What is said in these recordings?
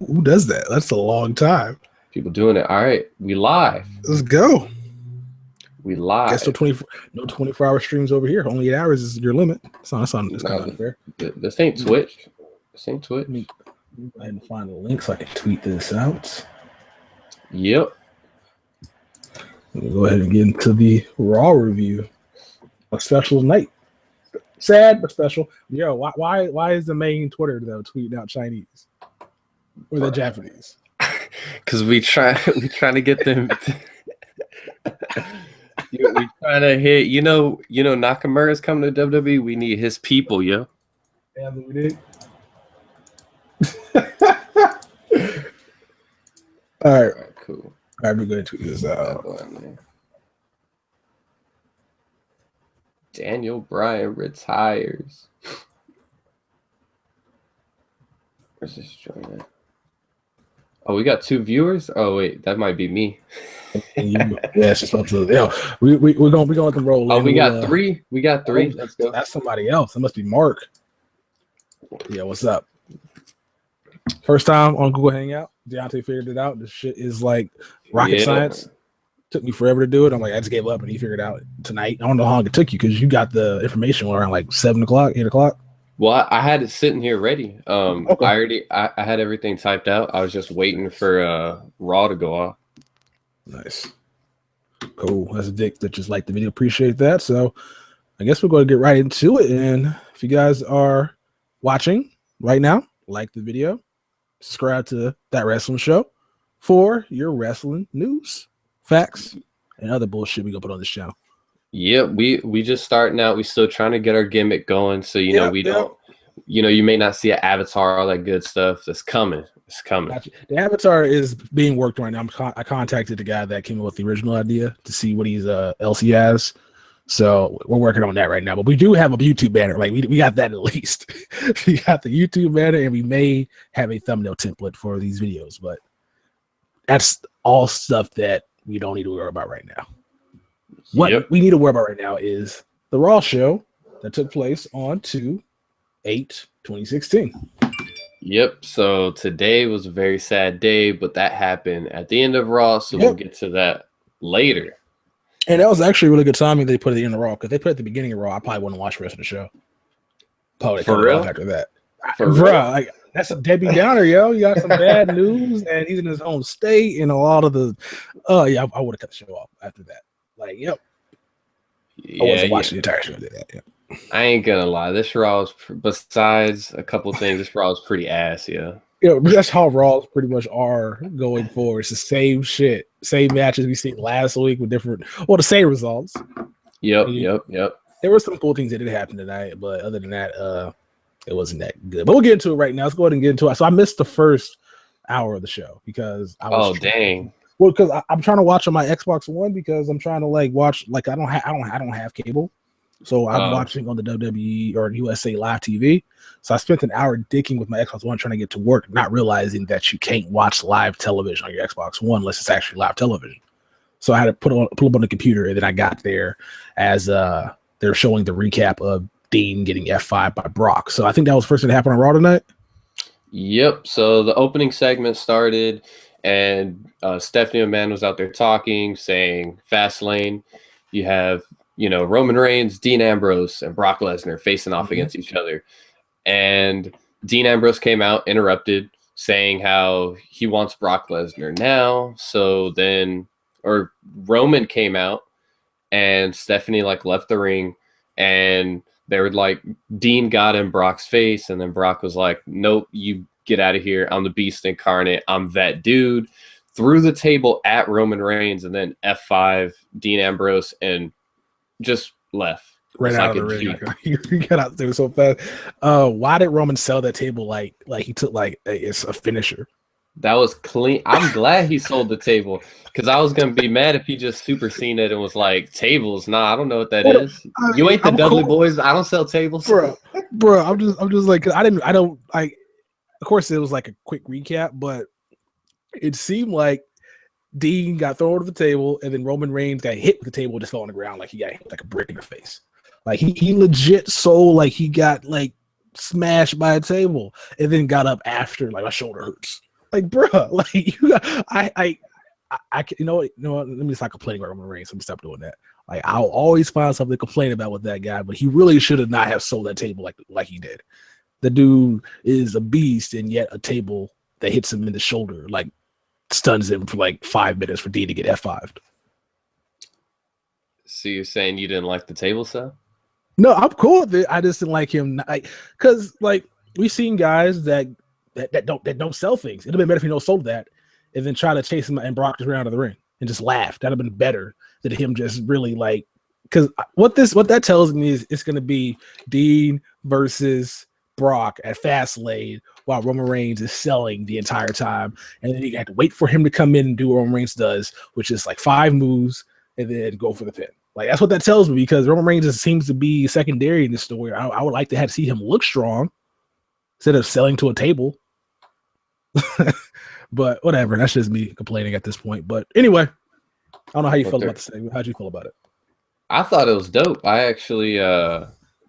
Who does that? That's a long time. People doing it. All right, we live. Let's go. We live. Guess no 24-hour streams over here. Only 8 hours is your limit. It's kind of unfair. This ain't Twitch. This ain't Twitch. Let me go ahead and find the link so I can tweet this out. Yep. We'll go ahead and get into the Raw review. A special night. Sad but special. Yo, why is the main Twitter though tweeting out Chinese or the Japanese? Because we trying to get them. We trying to hit. You know, Nakamura's coming to WWE. We need his people, yo. Yeah, we did. All right, cool. All right, we're going to tweet this out. Daniel Bryan retires. Where's this joint at? Oh, we got 2 viewers. Oh wait, that might be me. Yeah, it's just up to we're gonna let them roll. Oh, we got 3. We got 3. Let's go. That's somebody else. It must be Mark. Yeah, what's up? First time on Google Hangout. Deontay figured it out. This shit is like rocket science. Took me forever to do it. I'm like, I just gave up, and he figured it out tonight. I don't know how long it took you because you got the information around like 7 o'clock, 8 o'clock. Well, I had it sitting here ready. Okay. I had everything typed out. I was just waiting for Raw to go off. Nice. Cool. That's a dick that just liked the video. Appreciate that. So I guess we're going to get right into it. And if you guys are watching right now, like the video, subscribe to That Wrestling Show for your wrestling news, facts, and other bullshit we gonna put on this channel. Yeah, we just starting out. We still trying to get our gimmick going. So don't. You may not see an avatar, all that good stuff. That's coming. It's coming. Gotcha. The avatar is being worked on right now. I contacted the guy that came up with the original idea to see what he's else he has. So we're working on that right now. But we do have a YouTube banner. Like we got that at least. We got the YouTube banner, and we may have a thumbnail template for these videos. But that's all stuff that we don't need to worry about right now. What we need to worry about right now is the Raw show that took place on 2/8/2016. Yep. So today was a very sad day, but that happened at the end of Raw. So we'll get to that later. And that was actually a really good timing they put it in the Raw, because they put it at the beginning of Raw. I probably wouldn't watch the rest of the show. Probably for real after that. Bro, like that's a Debbie Downer, yo. You got some bad news, and he's in his home state, and a lot of the. I would have cut the show off after that. Like, yep. I wasn't watching the entire show. I ain't gonna lie. This Raw was, besides a couple things, this Raw was pretty ass, yeah. Yeah, that's how Raws pretty much are going forward. It's the same shit, same matches we seen last week with different, the same results. Yep. There were some cool things that did happen tonight, but other than that, it wasn't that good. But we'll get into it right now. Let's go ahead and get into it. So I missed the first hour of the show because I was dang. Well, because I'm trying to watch on my Xbox One, because I'm trying to watch I don't have cable, so I'm watching on the WWE or USA Live TV. So I spent an hour dicking with my Xbox One trying to get to work, not realizing that you can't watch live television on your Xbox One unless it's actually live television. So I had to pull up on the computer, and then I got there as they're showing the recap of Dean getting F5 by Brock. So I think that was the first thing that happened on Raw tonight. Yep. So the opening segment started, and Stephanie McMahon was out there talking, saying fast lane. You have, Roman Reigns, Dean Ambrose, and Brock Lesnar facing off against each other. And Dean Ambrose came out, interrupted, saying how he wants Brock Lesnar now. So then, Roman came out, and Stephanie left the ring, and they were like, Dean got in Brock's face, and then Brock was like, nope, you get out of here. I'm the beast incarnate. I'm that dude. Threw the table at Roman Reigns, and then F5 Dean Ambrose, and just left. Right out of the ring. You got out there so fast. Why did Roman sell that table like he took it's a finisher? That was clean. I'm glad he sold the table, because I was gonna be mad if he just super seen it and was like, tables. Nah, I don't know what that is. You ain't the Dudley Boyz. I don't sell tables, bro. I'm just like, I don't like. Of course, it was like a quick recap, but it seemed like Dean got thrown to the table, and then Roman Reigns got hit with the table, just fell on the ground like he got hit like a brick in the face. Like he legit sold he got smashed by a table, and then got up after my shoulder hurts. Like, bro, like you got, you know what? Let me stop complaining about Roman Reigns. Let me stop doing that. Like, I'll always find something to complain about with that guy, but he really should have not have sold that table like he did. The dude is a beast, and yet a table that hits him in the shoulder, like, stuns him for like 5 minutes for D to get F5'd. So you're saying you didn't like the table set? No, I'm cool with it. I just didn't like him, because like we've seen guys that don't sell things. It'd have been better if he don't sold that, and then try to chase him and Brock just ran out of the ring and just laugh. That'd have been better than him just really like. Because what that tells me is it's going to be Dean versus Brock at Fastlane while Roman Reigns is selling the entire time, and then you have to wait for him to come in and do what Roman Reigns does, which is like 5 moves and then go for the pin. Like, that's what that tells me, because Roman Reigns just seems to be secondary in this story. I would like to see him look strong instead of selling to a table. But whatever, that's just me complaining at this point. But anyway, I don't know how you feel about the segment. How'd you feel about it? I thought it was dope. I actually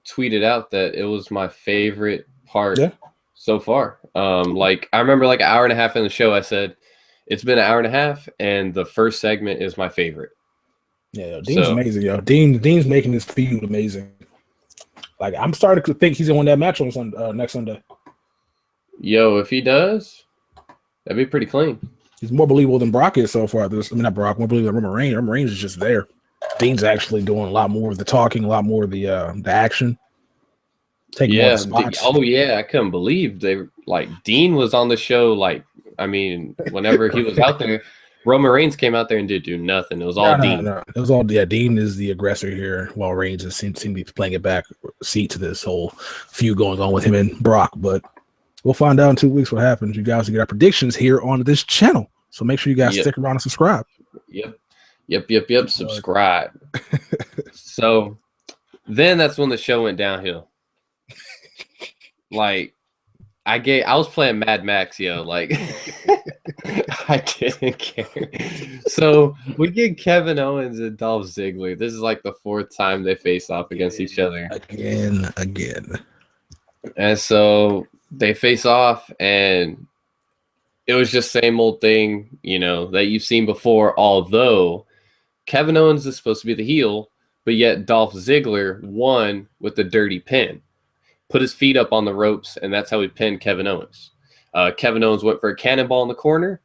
tweeted out that it was my favorite part so far. Like, I remember like an hour and a half in the show, I said, it's been an hour and a half, and the first segment is my favorite. Yeah, Dean's amazing, yo. Dean's making this feud amazing. Like, I'm starting to think he's gonna win that match on next Sunday. Yo, if he does, that'd be pretty clean. He's more believable than Brock is so far. Not Brock, more believable than Roman Reigns. Roman Reigns is just there. Dean's actually doing a lot more of the talking, a lot more of the action. Taking more spots. I couldn't believe Dean was on the show. Like, I mean, whenever he was out there, Roman Reigns came out there and did do nothing. It was all Dean. No. It was all Dean is the aggressor here, while Reigns just seems to be playing it back seat to this whole feud going on with him and Brock. But we'll find out in 2 weeks what happens. You guys will get our predictions here on this channel. So make sure you guys stick around and subscribe. Yep. Subscribe. So then that's when the show went downhill. Like, I was playing Mad Max, yo. Like, I didn't care. So we get Kevin Owens and Dolph Ziggler. This is like the 4th time they face off against each other. Again. And so they face off, and it was just same old thing, that you've seen before, although Kevin Owens is supposed to be the heel, but yet Dolph Ziggler won with the dirty pin. Put his feet up on the ropes, and that's how he pinned Kevin Owens. Kevin Owens went for a cannonball in the corner.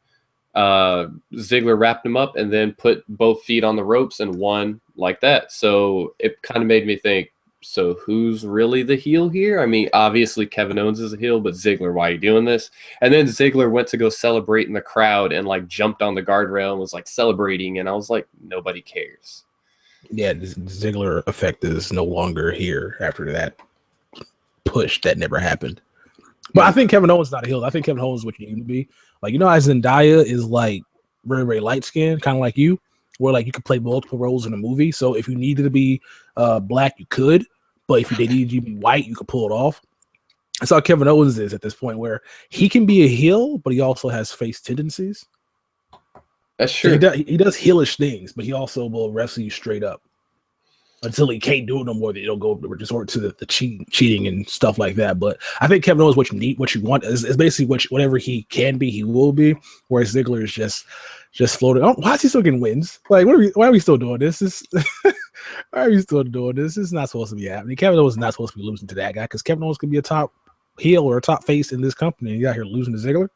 Ziggler wrapped him up and then put both feet on the ropes and won like that. So it kind of made me think, so who's really the heel here? I mean, obviously Kevin Owens is a heel, but Ziggler, why are you doing this? And then Ziggler went to go celebrate in the crowd and like jumped on the guardrail and was like celebrating. And I was like, nobody cares. Yeah, the Ziggler effect is no longer here after that push that never happened. But I think Kevin Owens is not a heel. I think Kevin Owens is what you need to be. Like, as Zendaya is like very, very light skinned, kind of like you, where like you could play multiple roles in a movie. So if you needed to be black, you could. But if they needed you to be white, you could pull it off. That's how Kevin Owens is at this point, where he can be a heel, but he also has face tendencies. That's true. So he does heelish things, but he also will wrestle you straight up until he can't do it no more. They'll go resort to the cheating and stuff like that. But I think Kevin Owens, what you need, what you want, is basically whatever he can be, he will be. Whereas Ziggler is just floating. Oh, why is he still getting wins? Like, why are we still doing this? Why are we still doing this? This is not supposed to be happening. Kevin Owens is not supposed to be losing to that guy, because Kevin Owens could be a top heel or a top face in this company. And you out here losing to Ziggler?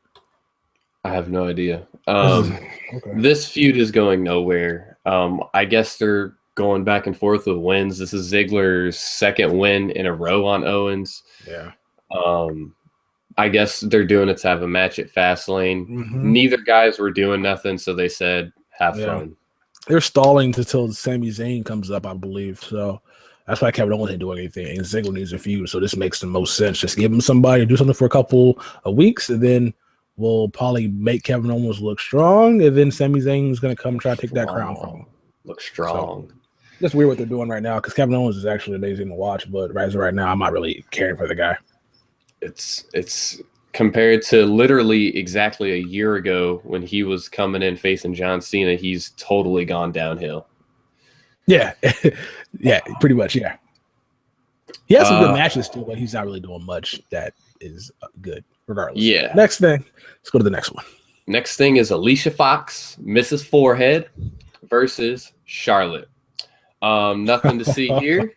I have no idea. This feud is going nowhere. I guess they're going back and forth with wins. This is Ziggler's 2nd win in a row on Owens. Yeah. I guess they're doing it to have a match at Fastlane. Mm-hmm. Neither guys were doing nothing, so they said, have fun. They're stalling until Sami Zayn comes up, I believe. So that's why Kevin Owens ain't doing anything. And Ziggler needs a feud, so this makes the most sense. Just give him somebody, do something for a couple of weeks, and then we'll probably make Kevin Owens look strong, and then Sami Zayn is going to come and try to take that crown from him. Look strong. So, that's weird what they're doing right now, because Kevin Owens is actually amazing to watch, but right now, I'm not really caring for the guy. It's compared to literally exactly a year ago when he was coming in facing John Cena, he's totally gone downhill. Yeah. Yeah, pretty much, He has some good matches too, but he's not really doing much that is good regardless. Yeah. Next thing, let's go to the next one. Next thing is Alicia Fox, Mrs. Forehead versus Charlotte. Nothing to see here.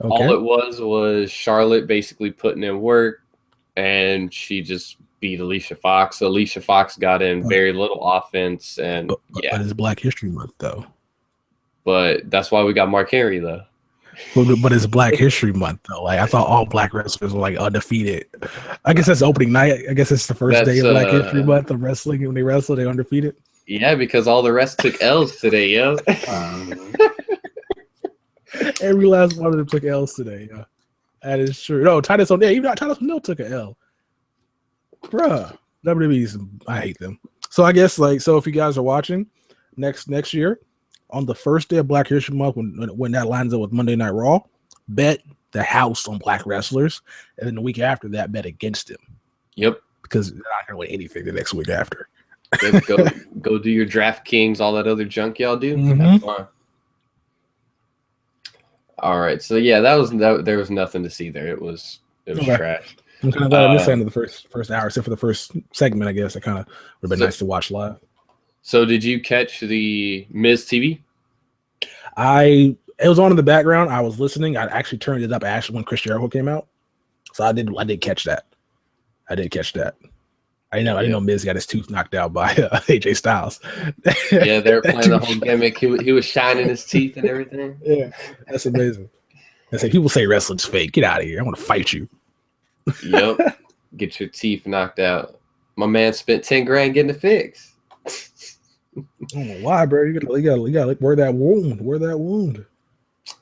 Okay. All it was Charlotte basically putting in work, and she just beat Alicia Fox. Alicia Fox got in very little offense, and but it's Black History Month, though. But that's why we got Mark Henry, though. But it's Black History Month, though. Like, I thought all black wrestlers were like undefeated. I guess that's the opening night. I guess it's the first day of Black History Month of wrestling. When they wrestle, they're undefeated. Yeah, because all the rest took L's today, yo. Every last one of them took L's today. Yeah. That is true. No, Titus O'Neil. Even Titus O'Neil took an L. Bruh. WWE's, I hate them. So I guess, like, so if you guys are watching next year, on the first day of Black History Month, when that lines up with Monday Night Raw, bet the house on black wrestlers, and then the week after that, bet against them. Yep. Because they're not going to win anything the next week after. go do your DraftKings, all that other junk y'all do. Mm-hmm. Have fun. All right, so yeah, there was nothing to see there. It was trash. I'm kind of glad I missed end of the first hour, except for the first segment. I guess it kind of would have been nice to watch live. So, did you catch the Miz TV? It was on in the background. I was listening. I actually turned it up when Chris Jericho came out, so I did catch that. I didn't know Miz got his tooth knocked out by AJ Styles. Yeah, they were playing the whole gimmick. He was shining his teeth and everything. Yeah, that's amazing. I say people say wrestling's fake. Get out of here! I want to fight you. Yep, get your teeth knocked out. My man spent $10,000 getting it fixed. I don't know why, bro. You gotta wear that wound.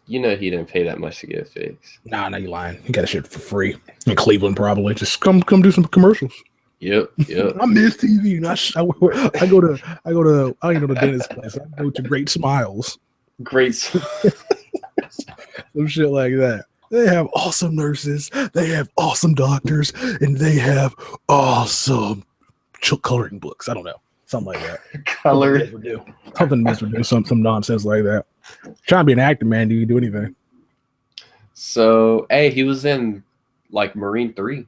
You know he didn't pay that much to get it fixed. Nah, you lying. He got a shit for free in Cleveland, probably. Just come do some commercials. Yep. I miss TV. I go to I don't even know the dentist place. I go to Great Smiles. Some shit like that. They have awesome nurses. They have awesome doctors, and they have awesome coloring books. I don't know. Something like that. Something Miz would do. Some nonsense like that. Trying to be an actor, man. Do you do anything? So, hey, he was in like Marine 3.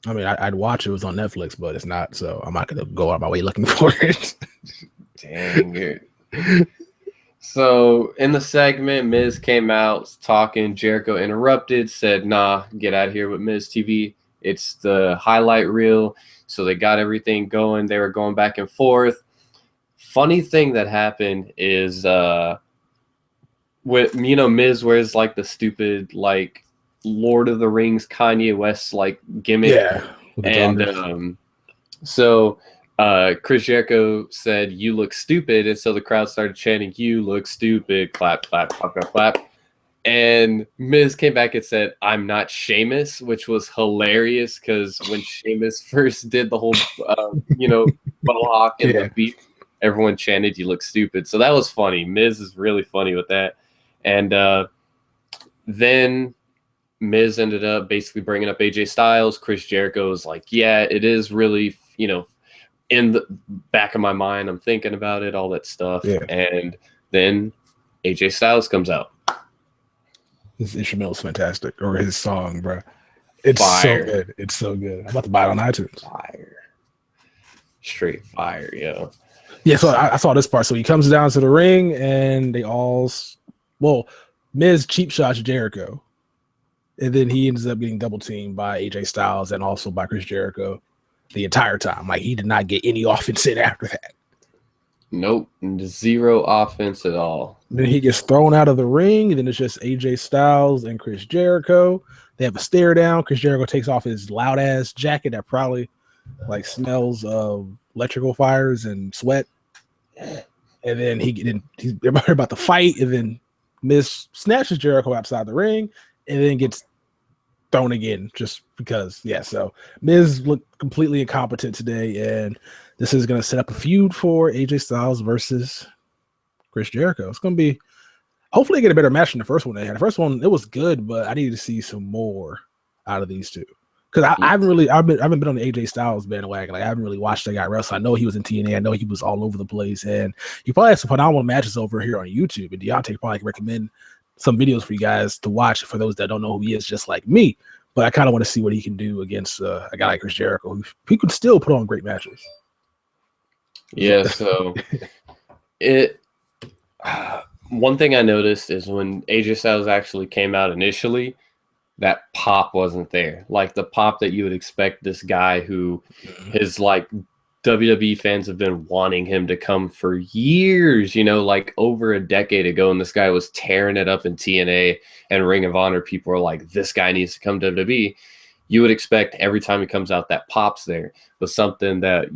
I mean, I'd watch it. It was on Netflix, but it's not. So I'm not gonna go out of my way looking for it. Dang it. So in the segment, Miz came out talking. Jericho interrupted, said, "Nah, get out of here with Miz TV. It's the highlight reel." So they got everything going. They were going back and forth. Funny thing that happened is Miz wears like the stupid like Lord of the Rings Kanye West like gimmick. Yeah. And so Chris Jericho said, "You look stupid," and so the crowd started chanting, "You look stupid," clap, clap, clap, clap, clap. And Miz came back and said, "I'm not Sheamus," which was hilarious because when Sheamus first did the whole, mohawk and the beat, everyone chanted, "You look stupid." So that was funny. Miz is really funny with that. And then Miz ended up basically bringing up AJ Styles. Chris Jericho was like, "Yeah, it is really, in the back of my mind, I'm thinking about it, all that stuff." Yeah. And then AJ Styles comes out. His instrumental is fantastic, or his song, bro. It's fire. So good. It's so good. I'm about to buy it on iTunes. Fire. Straight fire, yo. Yeah, so I saw this part. So he comes down to the ring, and Miz cheap shots Jericho. And then he ends up getting double teamed by AJ Styles and also by Chris Jericho the entire time. Like, he did not get any offense in after that. Nope. Zero offense at all. Then he gets thrown out of the ring, and then it's just AJ Styles and Chris Jericho. They have a stare down. Chris Jericho takes off his loud ass jacket that probably like smells of electrical fires and sweat. And then they're about to fight, and then Miz snatches Jericho outside the ring, and then gets thrown again just because. Yeah, so Miz looked completely incompetent today, and this is going to set up a feud for AJ Styles versus Chris Jericho. It's going to be, hopefully, get a better match than the first one they had. The first one, it was good, but I need to see some more out of these two. Because I haven't been on the AJ Styles bandwagon. Like, I haven't really watched that guy wrestle. I know he was in TNA. I know he was all over the place, and he probably has some phenomenal matches over here on YouTube. And Deontay probably can recommend some videos for you guys to watch for those that don't know who he is, just like me. but I kind of want to see what he can do against a guy like Chris Jericho, who he could still put on great matches. Yeah, so one thing I noticed is when AJ Styles actually came out initially, that pop wasn't there. Like the pop that you would expect this guy who his like WWE fans have been wanting him to come for years, like over a decade ago. And this guy was tearing it up in TNA and Ring of Honor. People are like, this guy needs to come to WWE. You would expect every time he comes out that pop's there. But something that,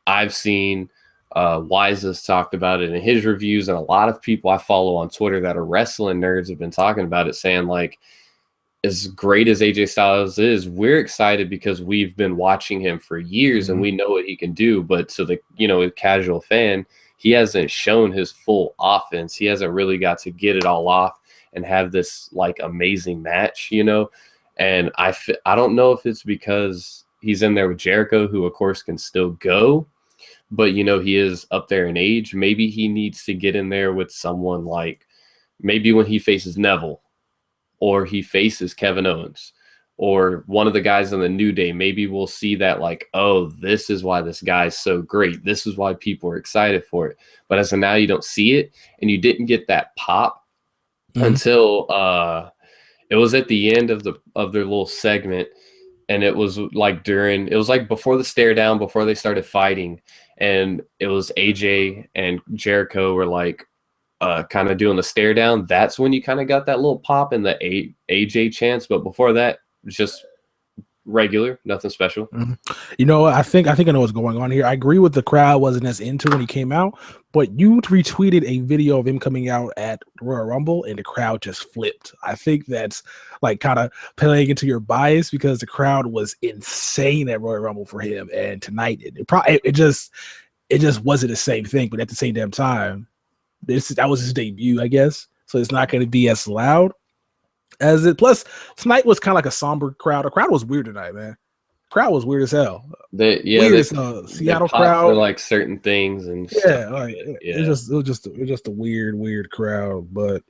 I've seen, Wise has talked about it in his reviews, and a lot of people I follow on Twitter that are wrestling nerds have been talking about it, saying like, as great as AJ Styles is, we're excited because we've been watching him for years and we know what he can do. But to the casual fan, he hasn't shown his full offense. He hasn't really got to get it all off and have this like amazing match, And I don't know if it's because he's in there with Jericho, who of course can still go, but he is up there in age. Maybe he needs to get in there with someone like maybe when he faces Neville, or he faces Kevin Owens, or one of the guys on the New Day. Maybe we'll see that like, oh, this is why this guy's so great. This is why people are excited for it. But as of now, you don't see it, and you didn't get that pop until it was at the end of their little segment, and it was like before the stare down, before they started fighting, and it was AJ and Jericho were like, kind of doing the stare down. That's when you kind of got that little pop in the AJ chance. But before that, it was just regular, nothing special. I think I know what's going on here. I agree with the crowd wasn't as into when he came out, but you retweeted a video of him coming out at Royal Rumble and the crowd just flipped. I think that's like kind of playing into your bias because the crowd was insane at Royal Rumble for him, and tonight it just wasn't the same thing. But at the same damn time, that was his debut, I guess. So it's not going to be as loud as it. Plus, tonight was kind of like a somber crowd. The crowd was weird tonight, man. The crowd was weird as hell. Weird as Seattle crowd for like certain things and it was just a weird crowd. But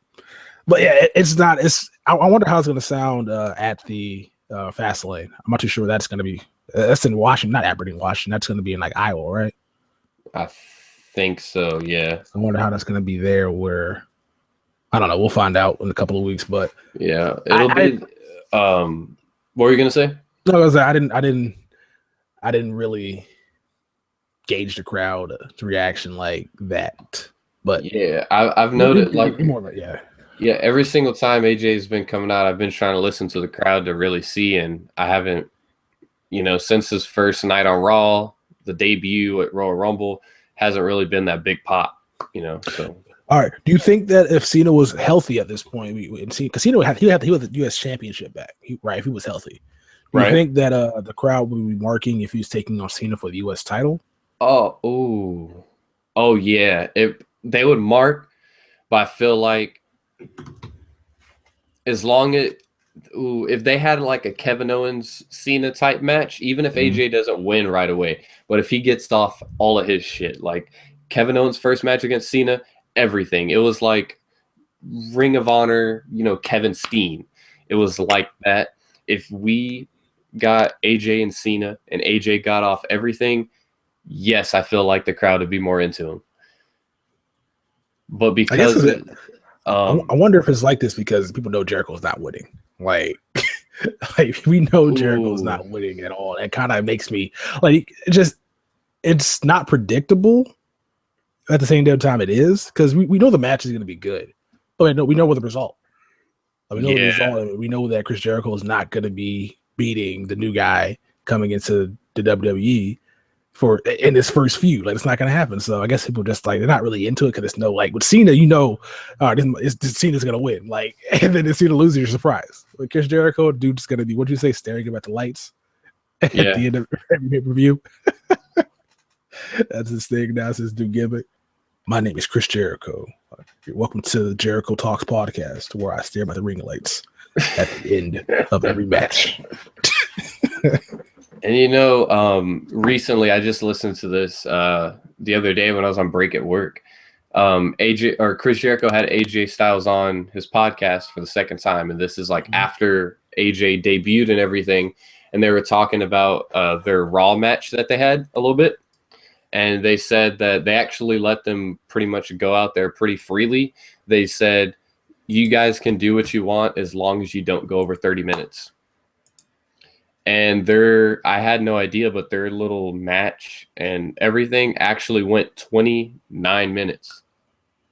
yeah, it's not. I wonder how it's going to sound at the Fast Lane. I'm not too sure that's going to be. That's in Washington, not Aberdeen, Washington. That's going to be in like Iowa, right? I think so, yeah. I wonder how that's going to be there. Where I don't know. We'll find out in a couple of weeks. But yeah, it'll be. What were you going to say? No, I didn't really gauge the crowd reaction like that. But yeah, I've noted like more of it, yeah. Every single time AJ's been coming out, I've been trying to listen to the crowd to really see, and I haven't. Since his first night on Raw, the debut at Royal Rumble, hasn't really been that big pop, So, all right. Do you think that if Cena was healthy at this point, because Cena he had the U.S. Championship back, right? If he was healthy, do you think that the crowd would be marking if he was taking on Cena for the U.S. title? Oh yeah. They would mark, but I feel like as long as if they had like a Kevin Owens Cena type match, even if AJ doesn't win right away, but if he gets off all of his shit, like Kevin Owens' first match against Cena, everything. It was like Ring of Honor, Kevin Steen. It was like that. If we got AJ and Cena and AJ got off everything, yes, I feel like the crowd would be more into him. But because I wonder if it's like this because people know Jericho's not winning. Like we know Jericho's not winning at all. That kind of makes me like it's not predictable. At the same damn time, it is because we know the match is going to be good, but we know what the result. We know the result. We know that Chris Jericho is not going to be beating the new guy coming into the WWE in his first feud. Like it's not going to happen. So I guess people just like they're not really into it because it's like with Cena, Cena's going to win. Like and then if Cena loses, you're surprised. With Chris Jericho, dude's going to be, what'd you say, staring him at the lights at the end of every pay-per-view. That's his thing now. It's his new gimmick. My name is Chris Jericho. Welcome to the Jericho Talks podcast, where I stare by the ring lights at the end of every match. And recently I just listened to this the other day when I was on break at work. Chris Jericho had AJ Styles on his podcast for the second time, and this is like after AJ debuted and everything, and they were talking about their Raw match that they had a little bit. And they said that they actually let them pretty much go out there pretty freely. They said, you guys can do what you want as long as you don't go over 30 minutes. And I had no idea, but their little match and everything actually went 29 minutes.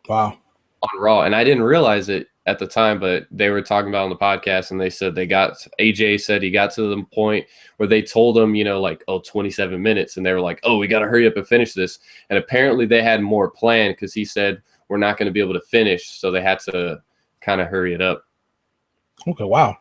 Wow. On Raw. And I didn't realize it at the time, but they were talking about on the podcast, and they said AJ said he got to the point where they told him, 27 minutes. And they were like, oh, we got to hurry up and finish this. And apparently they had more planned because he said, we're not going to be able to finish. So they had to kind of hurry it up. Okay. Wow.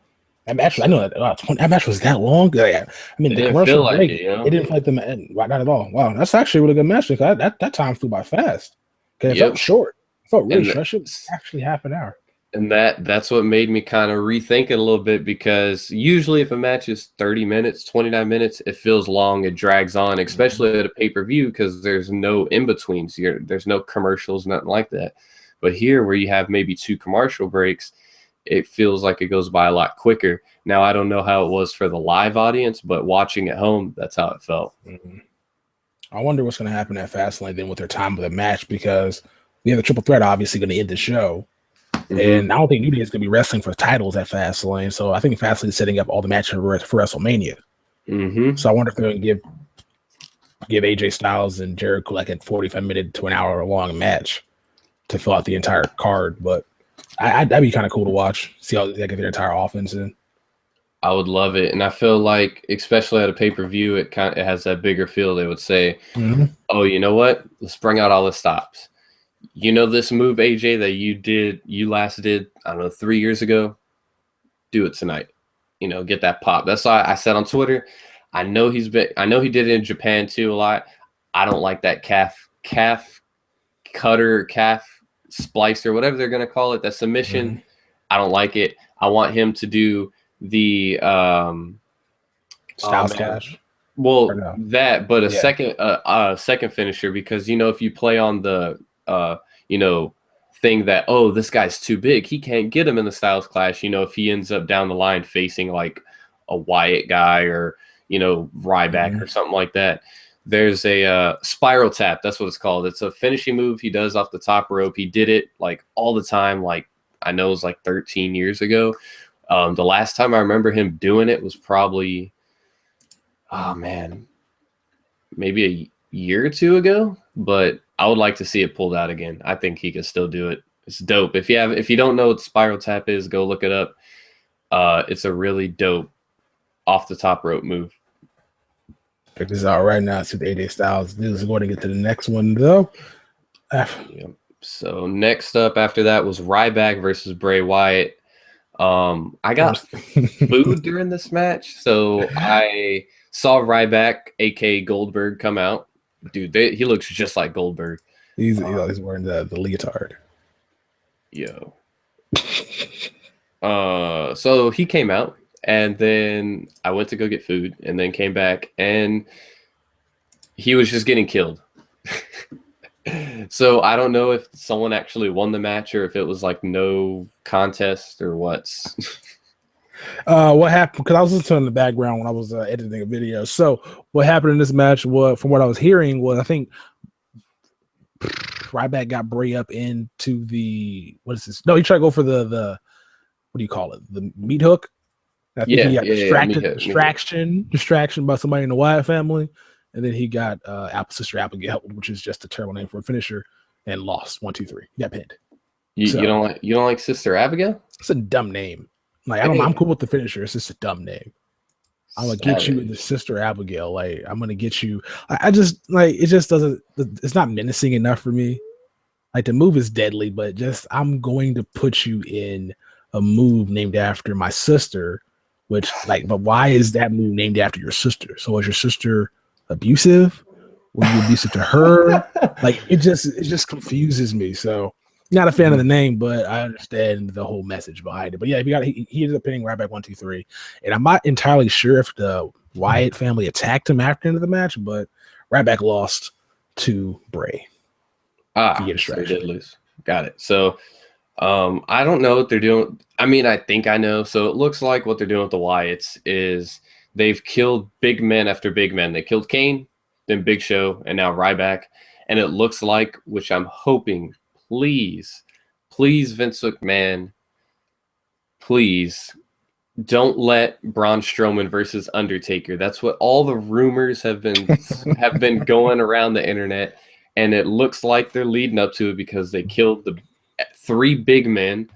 That match, I know that match was that long. I mean, the commercial break, it didn't feel like the end. Not at all. Wow. That's actually a really good match. That time flew by fast. It felt short. It felt really short. That should actually half an hour. And that's what made me kind of rethink it a little bit, because usually if a match is 30 minutes, 29 minutes, it feels long, it drags on, especially at a pay-per-view, because there's no in-betweens. There's no commercials, nothing like that. But here, where you have maybe 2 commercial breaks, it feels like it goes by a lot quicker. Now, I don't know how it was for the live audience, but watching at home, that's how it felt. Mm-hmm. I wonder what's going to happen at Fastlane then with their time of the match, because we have the triple threat obviously going to end the show. And I don't think New Day is going to be wrestling for titles at Fastlane. So I think Fastlane is setting up all the matches for WrestleMania. So I wonder if they're going to give AJ Styles and Jericho like a 45-minute to an hour long match to fill out the entire card. But that'd be kind of cool to watch. See how they get their entire offense in. I would love it. And I feel like, especially at a pay-per-view, it has that bigger feel. They would say, oh, you know what? Let's bring out all the stops. You know this move, AJ, that you last did, I don't know, 3 years ago? Do it tonight. Get that pop. That's why I said on Twitter, I know he did it in Japan too a lot. I don't like that calf cutter, calf splicer, whatever they're going to call it, that submission. I don't like it. I want him to do the Styles Clash. Well, that, but a second finisher, because if you play on the thing that, oh, this guy's too big, he can't get him in the Styles Clash, if he ends up down the line facing like a Wyatt guy or Ryback or something like that. There's a spiral tap, that's what it's called. It's a finishing move he does off the top rope. He did it like all the time, like I know it was like 13 years ago. The last time I remember him doing it was probably, maybe a year or 2 ago, but I would like to see it pulled out again. I think he can still do it. It's dope. If you don't know what spiral tap is, go look it up. It's a really dope off the top rope move. Check this out right now. See the AJ Styles. This is going to get to the next one though. So next up after that was Ryback versus Bray Wyatt. I got food during this match, so I saw Ryback, aka Goldberg, come out. Dude, he looks just like Goldberg. He's wearing the leotard. Yo. So he came out, and then I went to go get food, and then came back, and he was just getting killed. So I don't know if someone actually won the match or if it was like no contest or what. What happened? Because I was listening in the background when I was editing a video. So what happened in this match was, from what I was hearing, was I think Ryback got Bray up into the, what is this? No, he tried to go for the what do you call it? The meat hook. I think he got distraction by somebody in the Wyatt family, and then he got Sister Abigail, which is just a terrible name for a finisher, and lost 1, 2, 3. He got pinned. You don't like Sister Abigail? It's a dumb name. Like I'm cool with the finisher. It's just a dumb name. I'm gonna get you into Sister Abigail. Like I'm gonna get you. I just like it. Just doesn't. It's not menacing enough for me. Like the move is deadly, but just I'm going to put you in a move named after my sister. Which but why is that move named after your sister? So is your sister abusive? Were you abusive to her? Like it just confuses me. So. Not a fan of the name, but I understand the whole message behind it. But yeah, he ended up pinning Ryback 1, 2, 3. And I'm not entirely sure if the Wyatt family attacked him after the end of the match, but Ryback lost to Bray. So he did lose. Got it. So I don't know what they're doing. I mean, I think I know. So it looks like what they're doing with the Wyatts is they've killed big men after big men. They killed Kane, then Big Show, and now Ryback. And it looks like, which I'm hoping, please, Vince McMahon, please don't let Braun Strowman versus Undertaker. That's what all the rumors have been going around the internet, and it looks like they're leading up to it because they killed the 3 big men,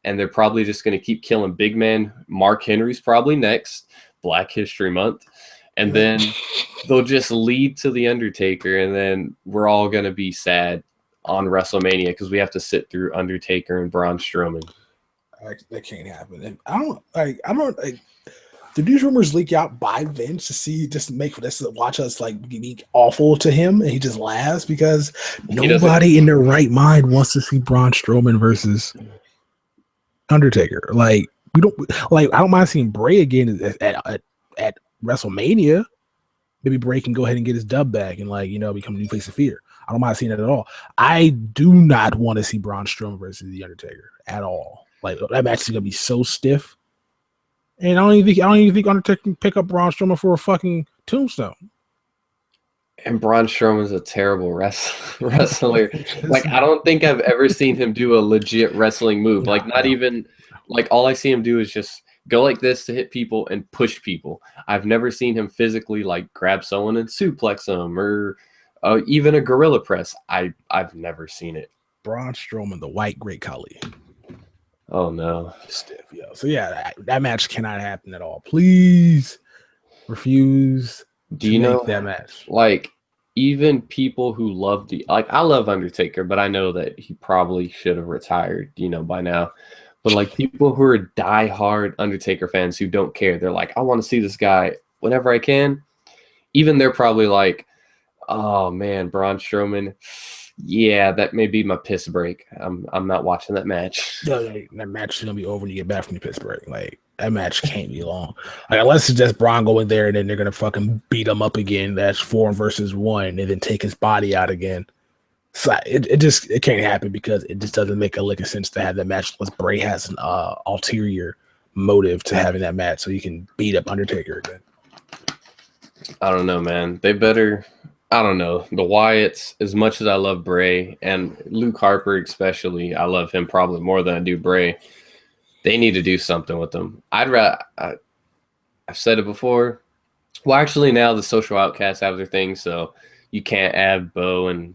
and they're probably just going to keep killing big men. Mark Henry's probably next, Black History Month, and then they'll just lead to the Undertaker, and then we're all going to be sad on WrestleMania because we have to sit through Undertaker and Braun Strowman. That can't happen. And I don't did these rumors leak out by Vince to watch us like be awful to him, and he just laughs because nobody in their right mind wants to see Braun Strowman versus Undertaker. Like we don't like. I don't mind seeing Bray again at WrestleMania. Maybe Bray can go ahead and get his dub back and become a new face of fear. I don't mind seeing that at all. I do not want to see Braun Strowman versus the Undertaker at all. Like that match is gonna be so stiff, and I don't even think Undertaker can pick up Braun Strowman for a fucking tombstone. And Braun Strowman's a terrible wrestler. Like I don't think I've ever seen him do a legit wrestling move. Even like all I see him do is just go like this to hit people and push people. I've never seen him physically like grab someone and suplex them or even a gorilla press. I've never seen it. Braun Strowman, the white great Khali. Oh no, stiff, yo. So yeah, that match cannot happen at all. Please refuse. Do you know that match? Like even people who love I love Undertaker, but I know that he probably should have retired, by now. But like people who are diehard Undertaker fans who don't care, they're like, I want to see this guy whenever I can. Even they're probably like, oh man, Braun Strowman. Yeah, that may be my piss break. I'm not watching that match. No, that match is gonna be over when you get back from your piss break. Like that match can't be long. Like unless it's just Braun going there and then they're gonna fucking beat him up again. That's 4 versus 1, and then take his body out again. So it can't happen because it just doesn't make a lick of sense to have that match unless Bray has an ulterior motive to having that match so you can beat up Undertaker again. I don't know, man. They better. I don't know. The Wyatts, as much as I love Bray and Luke Harper especially, I love him probably more than I do Bray. They need to do something with them. I've said it before. Well, actually, now the Social Outcasts have their thing, so you can't add Bo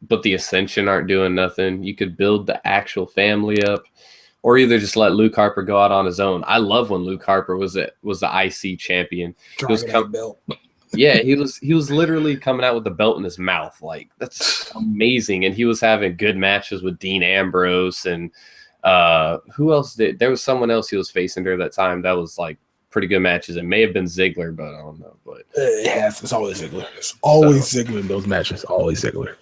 but the Ascension aren't doing nothing. You could build the actual family up, or either just let Luke Harper go out on his own. I love when Luke Harper was the IC champion. Yeah, he was literally coming out with the belt in his mouth. Like that's amazing. And he was having good matches with Dean Ambrose and who else did? There was someone else he was facing during that time that was like pretty good matches. It may have been Ziggler, but I don't know. But it's always Ziggler. It's always Ziggler in those matches. Always Ziggler.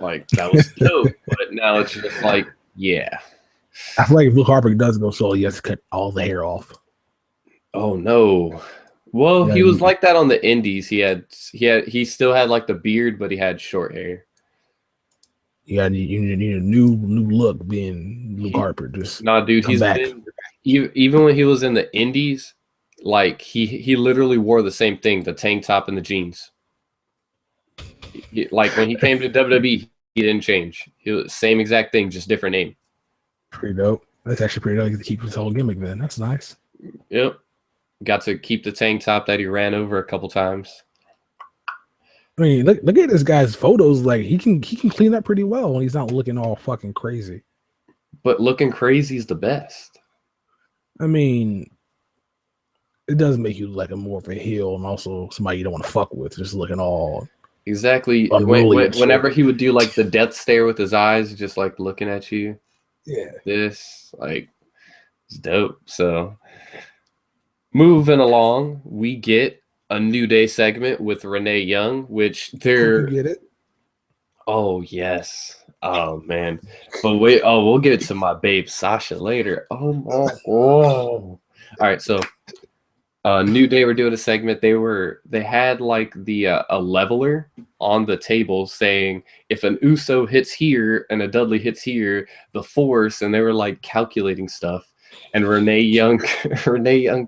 Like that was dope. But now it's just like, yeah. I feel like if Luke Harper does go solo, he has to cut all the hair off. Oh no. Well, he was like that on the indies. He still had like the beard, but he had short hair. Yeah, you need a new look being Luke Harper. Just dude, he's been even when he was in the indies, like he literally wore the same thing, the tank top and the jeans. Like when he came to WWE, he didn't change. He was same exact thing, just different name. Pretty dope. That's actually pretty dope to keep his whole gimmick then. That's nice. Yep. Got to keep the tank top that he ran over a couple times. I mean, look at this guy's photos. Like he can clean up pretty well when he's not looking all fucking crazy. But looking crazy is the best. I mean, it does make you like more of a heel and also somebody you don't want to fuck with. Just looking all exactly. Whenever he would do like the death stare with his eyes, just like looking at you. Yeah, this like it's dope. So. Moving along, we get a New Day segment with Renee Young, which they're get it. Oh yes. Oh man. But wait, we'll get to my babe Sasha later. Oh. All right, so New Day were doing a segment. They had like a leveler on the table saying if an Uso hits here and a Dudley hits here, the force, and they were like calculating stuff. And Renee Young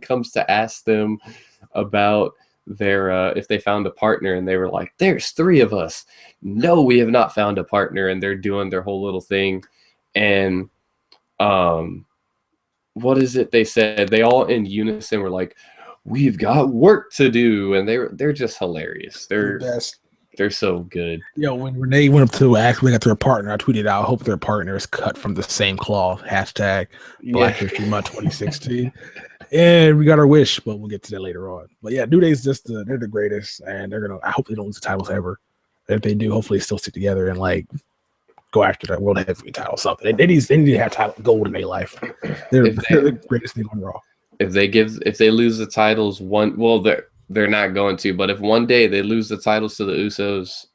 comes to ask them about their if they found a partner, and they were like, "There's 3 of us. No, we have not found a partner," and they're doing their whole little thing. And what is it they said? They all in unison were like, "We've got work to do," and they're just hilarious. They're the best. They're so good. Yo, when Renee went up to ask, we got their partner, I tweeted out, "I hope their partner is cut from the same cloth." Hashtag Black History Month 2016. And we got our wish, but we'll get to that later on. But yeah, New Day's just they're the greatest, and I hope they don't lose the titles ever. If they do, hopefully they still stick together and like go after that world heavyweight title or something. They need to have title gold in their life. They're the greatest thing on Raw. If they lose the titles they're not going to, but if one day they lose the titles to the Usos,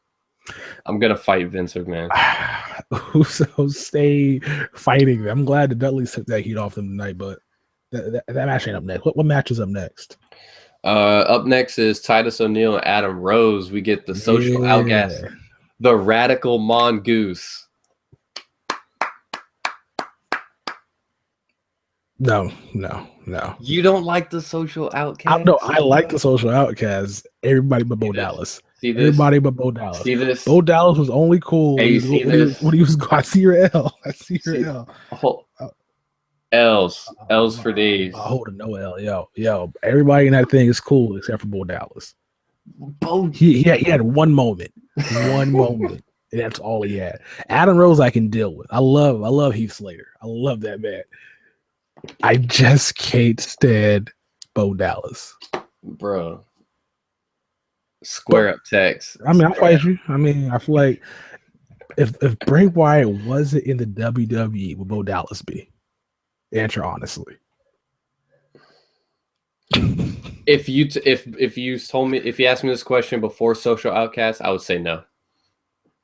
I'm gonna fight Vince McMahon. Usos stay fighting. I'm glad the Dudleys took that heat off them tonight, but that match ain't up next. What match is up next? Up next is Titus O'Neil and Adam Rose. We get the Social Outcasts, the Radical Mongoose. No. You don't like the Social Outcasts? No, I like the Social Outcasts. Everybody but Bo Dallas. Everybody but Bo Dallas. See this? Bo Dallas was only cool when he was. I see your L. I see your L. L's for days. I hold a no L. Yo. Everybody in that thing is cool except for Bo Dallas. He had one moment. And that's all he had. Adam Rose I can deal with. I love Heath Slater. I love that man. I just can't stand Bo Dallas. Bro. Square up text. I mean, I fight you. I mean, I feel like if Bray Wyatt wasn't in the WWE, would Bo Dallas be? Answer honestly. If you asked me this question before Social Outcast, I would say no.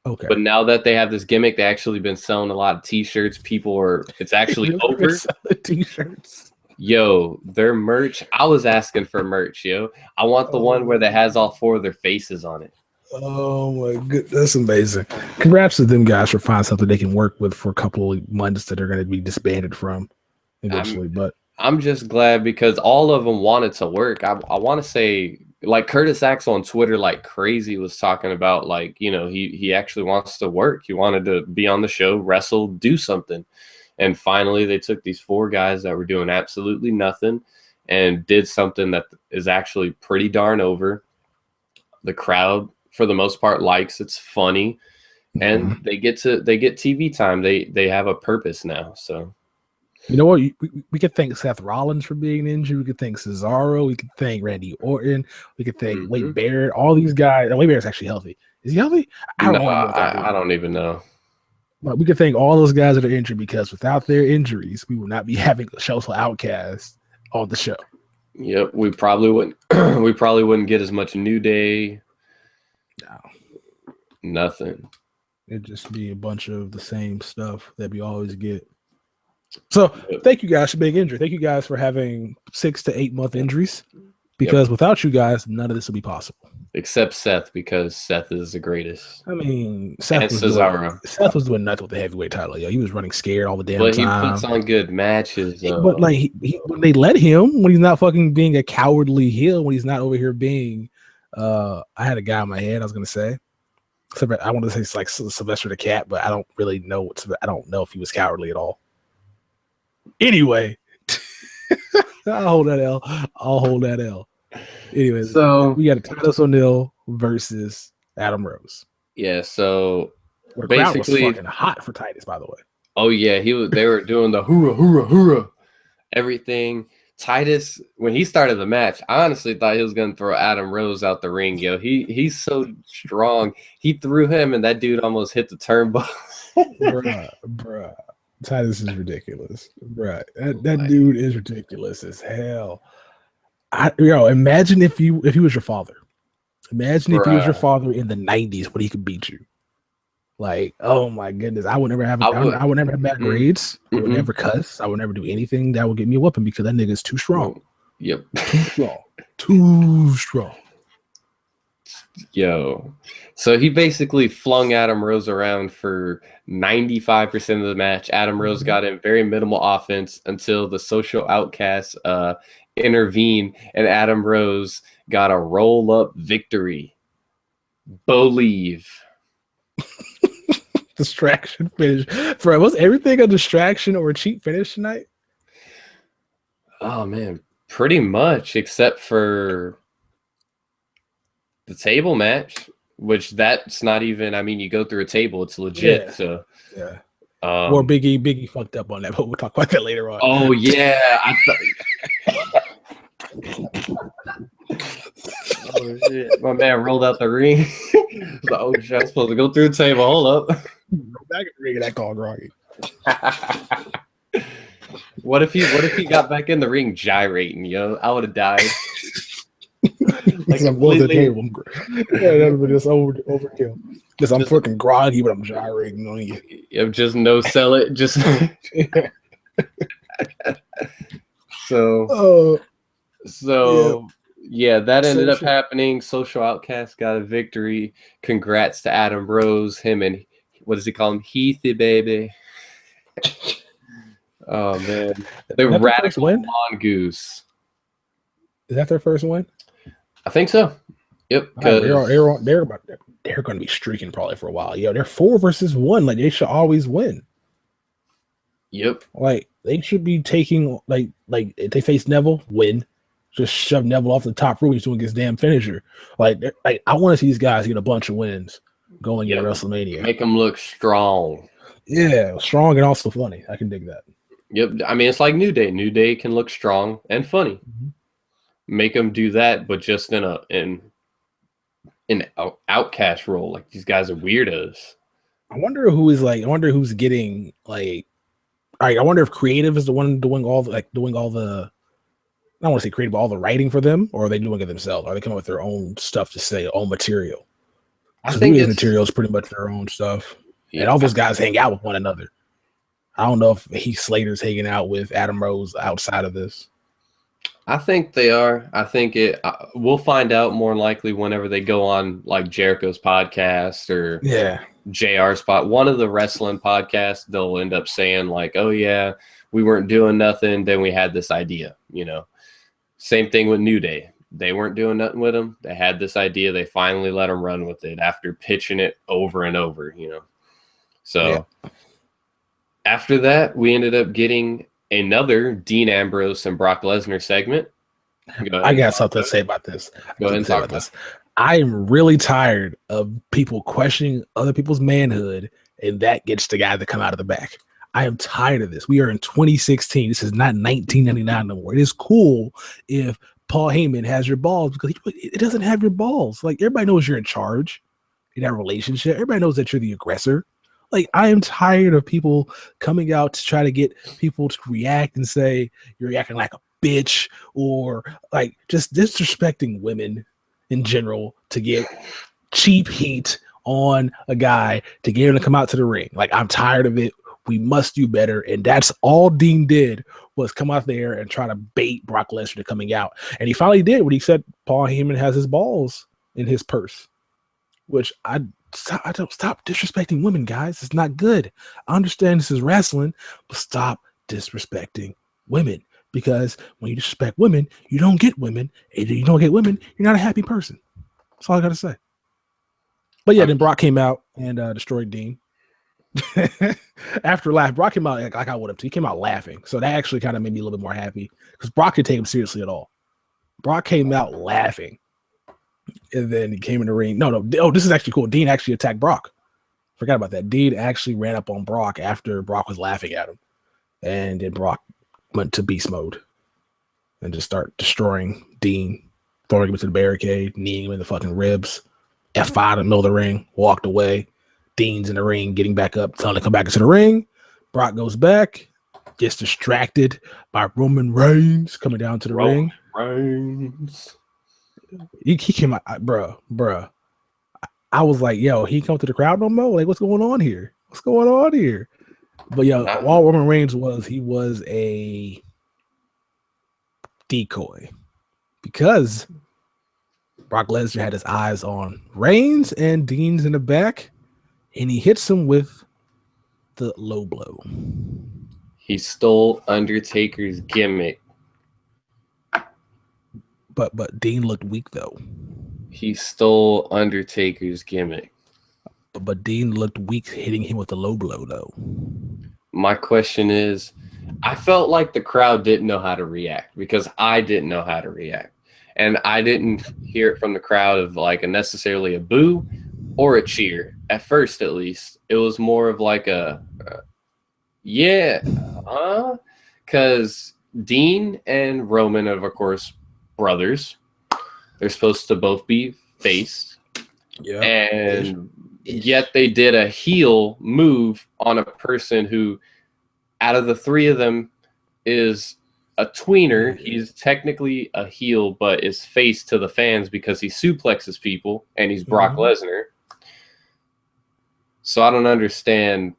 Okay. But now that they have this gimmick, they actually been selling a lot of T-shirts. It's actually over. T-shirts. Yo, their merch. I was asking for merch, yo. I want the one where that has all 4 of their faces on it. Oh my goodness, that's amazing. Congrats to them guys for finding something they can work with for a couple of months that are going to be disbanded from eventually. But I'm just glad because all of them wanted to work. I want to say, like Curtis Axel on Twitter, like crazy, was talking about like, you know, he actually wants to work. He wanted to be on the show, wrestle, do something. And finally, they took these 4 guys that were doing absolutely nothing and did something that is actually pretty darn over. The crowd, for the most part, likes. It's funny, and they get TV time. They have a purpose now. So, you know what? We could thank Seth Rollins for being injured. We could thank Cesaro. We could thank Randy Orton. We could thank Wade Barrett. All these guys. Wade Barrett's actually healthy. Is he healthy? I don't even know. But we could thank all those guys that are injured because without their injuries, we would not be having a Social Outcast on the show. Yep, we probably wouldn't. We probably wouldn't get as much New Day. No, nothing. It'd just be a bunch of the same stuff that we always get. So, thank you guys for being injured. Thank you guys for having 6 to 8 month injuries. Because without you guys, none of this would be possible. Except Seth, because Seth is the greatest. I mean, Seth was doing nothing with the heavyweight title. Yo, he was running scared all the damn time. But he puts on good matches. But like, when they let him, when he's not fucking being a cowardly heel, when he's not over here being, I had a guy in my head. I was gonna say, I want to say it's like Sylvester the Cat, but I don't really know. I don't know if he was cowardly at all. Anyway. I'll hold that L. Anyway, so we got Titus O'Neil versus Adam Rose. Yeah, so the crowd was fucking hot for Titus, by the way. Oh yeah, they were doing the hoorah, hoorah, hoorah, everything. Titus, when he started the match, I honestly thought he was gonna throw Adam Rose out the ring. Yo, he's so strong. He threw him, and that dude almost hit the turnbuckle. Bruh. Titus is ridiculous, right? That dude is ridiculous as hell. Imagine if he was your father. Imagine if he was your father in the 90s when he could beat you. Like, oh my goodness, I would never have bad grades. I would never cuss. I would never do anything that would get me a whooping because that nigga is too strong. Yep, too strong. Too strong. Yo. So he basically flung Adam Rose around for 95% of the match. Adam Rose got in very minimal offense until the Social Outcasts intervened, and Adam Rose got a roll-up victory. Believe. Distraction finish. Bro, was everything a distraction or a cheap finish tonight? Oh, man. Pretty much, except for the table match, which that's not even, I mean, you go through a table, it's legit. Yeah. So yeah. Or Biggie fucked up on that, but we'll talk about that later on. Oh yeah. Oh shit. My man rolled out the ring. Oh shit, I'm supposed to go through the table. Hold up. Back in the ring, that call groggy. What if he got back in the ring gyrating, yo? I would have died. Like I'm going to the table. Yeah, that would be just overkill. Because I'm fucking groggy, but I'm gyrating on you. You just no sell it. Just so yeah, that ended up happening. Social Outcast got a victory. Congrats to Adam Rose. Him and what does he call him? Heathy baby. Oh man, the radical mongoose. Is that their first win? I think so. Yep. They're going to be streaking probably for a while. Yo, they're 4-1. Like they should always win. Yep. Like they should be taking like if they face Neville, win. Just shove Neville off the top rope. He's doing his damn finisher. Like I want to see these guys get a bunch of wins going into WrestleMania. Make them look strong. Yeah, strong and also funny. I can dig that. Yep. I mean, it's like New Day. New Day can look strong and funny. Mm-hmm. Make them do that, but just in an outcast role. Like these guys are weirdos. I wonder who's getting like. All right, I wonder if creative is the one doing all the. I don't want to say creative, but all the writing for them, or are they doing it themselves? Are they coming with their own stuff to say, own material? I think the material is pretty much their own stuff, and all those guys hang out with one another. I don't know if Heath Slater's hanging out with Adam Rose outside of this. I think they are. I think we'll find out more likely whenever they go on like Jericho's podcast or JR spot. One of the wrestling podcasts, they'll end up saying like, oh yeah, we weren't doing nothing. Then we had this idea, Same thing with New Day. They weren't doing nothing with them. They had this idea. They finally let them run with it after pitching it over and over, So after that, we ended up getting another Dean Ambrose and Brock Lesnar segment. I got something to say about this. Go ahead and talk about this. I am really tired of people questioning other people's manhood, and that gets the guy to come out of the back. I am tired of this. We are in 2016. This is not 1999 no more. It is cool if Paul Heyman has your balls because it doesn't have your balls. Like everybody knows you're in charge in that relationship. Everybody knows that you're the aggressor. Like, I am tired of people coming out to try to get people to react and say you're acting like a bitch or like just disrespecting women in general to get cheap heat on a guy to get him to come out to the ring. Like, I'm tired of it. We must do better. And that's all Dean did was come out there and try to bait Brock Lesnar to coming out. And he finally did when he said Paul Heyman has his balls in his purse, which I don't stop disrespecting women, guys. It's not good. I understand this is wrestling, but stop disrespecting women because when you disrespect women, you don't get women. And you don't get women, you're not a happy person. That's all I got to say. But yeah, then Brock came out and destroyed Dean. After laugh, Brock came out like I would have too. He came out laughing. So that actually kind of made me a little bit more happy because Brock didn't take him seriously at all. Brock came out laughing. And then he came in the ring. No. Oh, this is actually cool. Dean actually attacked Brock. Forgot about that. Dean actually ran up on Brock after Brock was laughing at him. And then Brock went to beast mode and just start destroying Dean, throwing him into the barricade, kneeing him in the fucking ribs. F5 in the middle of the ring, walked away. Dean's in the ring, getting back up, telling him to come back into the ring. Brock goes back, gets distracted by Roman Reigns coming down to the ring. Reigns. He came out, bruh. I was like, yo, he come to the crowd no more? Like, what's going on here? But yo, all Roman Reigns was, he was a decoy. because Brock Lesnar had his eyes on Reigns and Dean's in the back, and he hits him with the low blow. He stole Undertaker's gimmick. But Dean looked weak though. He stole Undertaker's gimmick. But Dean looked weak hitting him with the low blow though. My question is, I felt like the crowd didn't know how to react because I didn't know how to react. And I didn't hear it from the crowd of like necessarily a boo or a cheer. At first, at least. It was more of like because Dean and Roman are, of course, brothers. They're supposed to both be face. Yeah. And yet they did a heel move on a person who, out of the three of them, is a tweener. He's technically a heel, but is face to the fans because he suplexes people, and he's Brock Lesnar. So I don't understand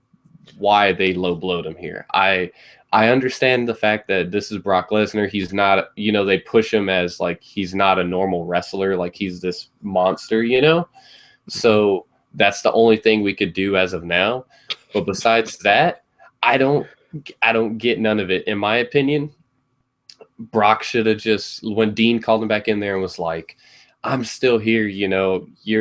why they low blowed him here. I understand the fact that this is Brock Lesnar. He's not, they push him as like he's not a normal wrestler, like he's this monster, So that's the only thing we could do as of now. But besides that, I don't get none of it. In my opinion, Brock should have just, when Dean called him back in there and was like, I'm still here,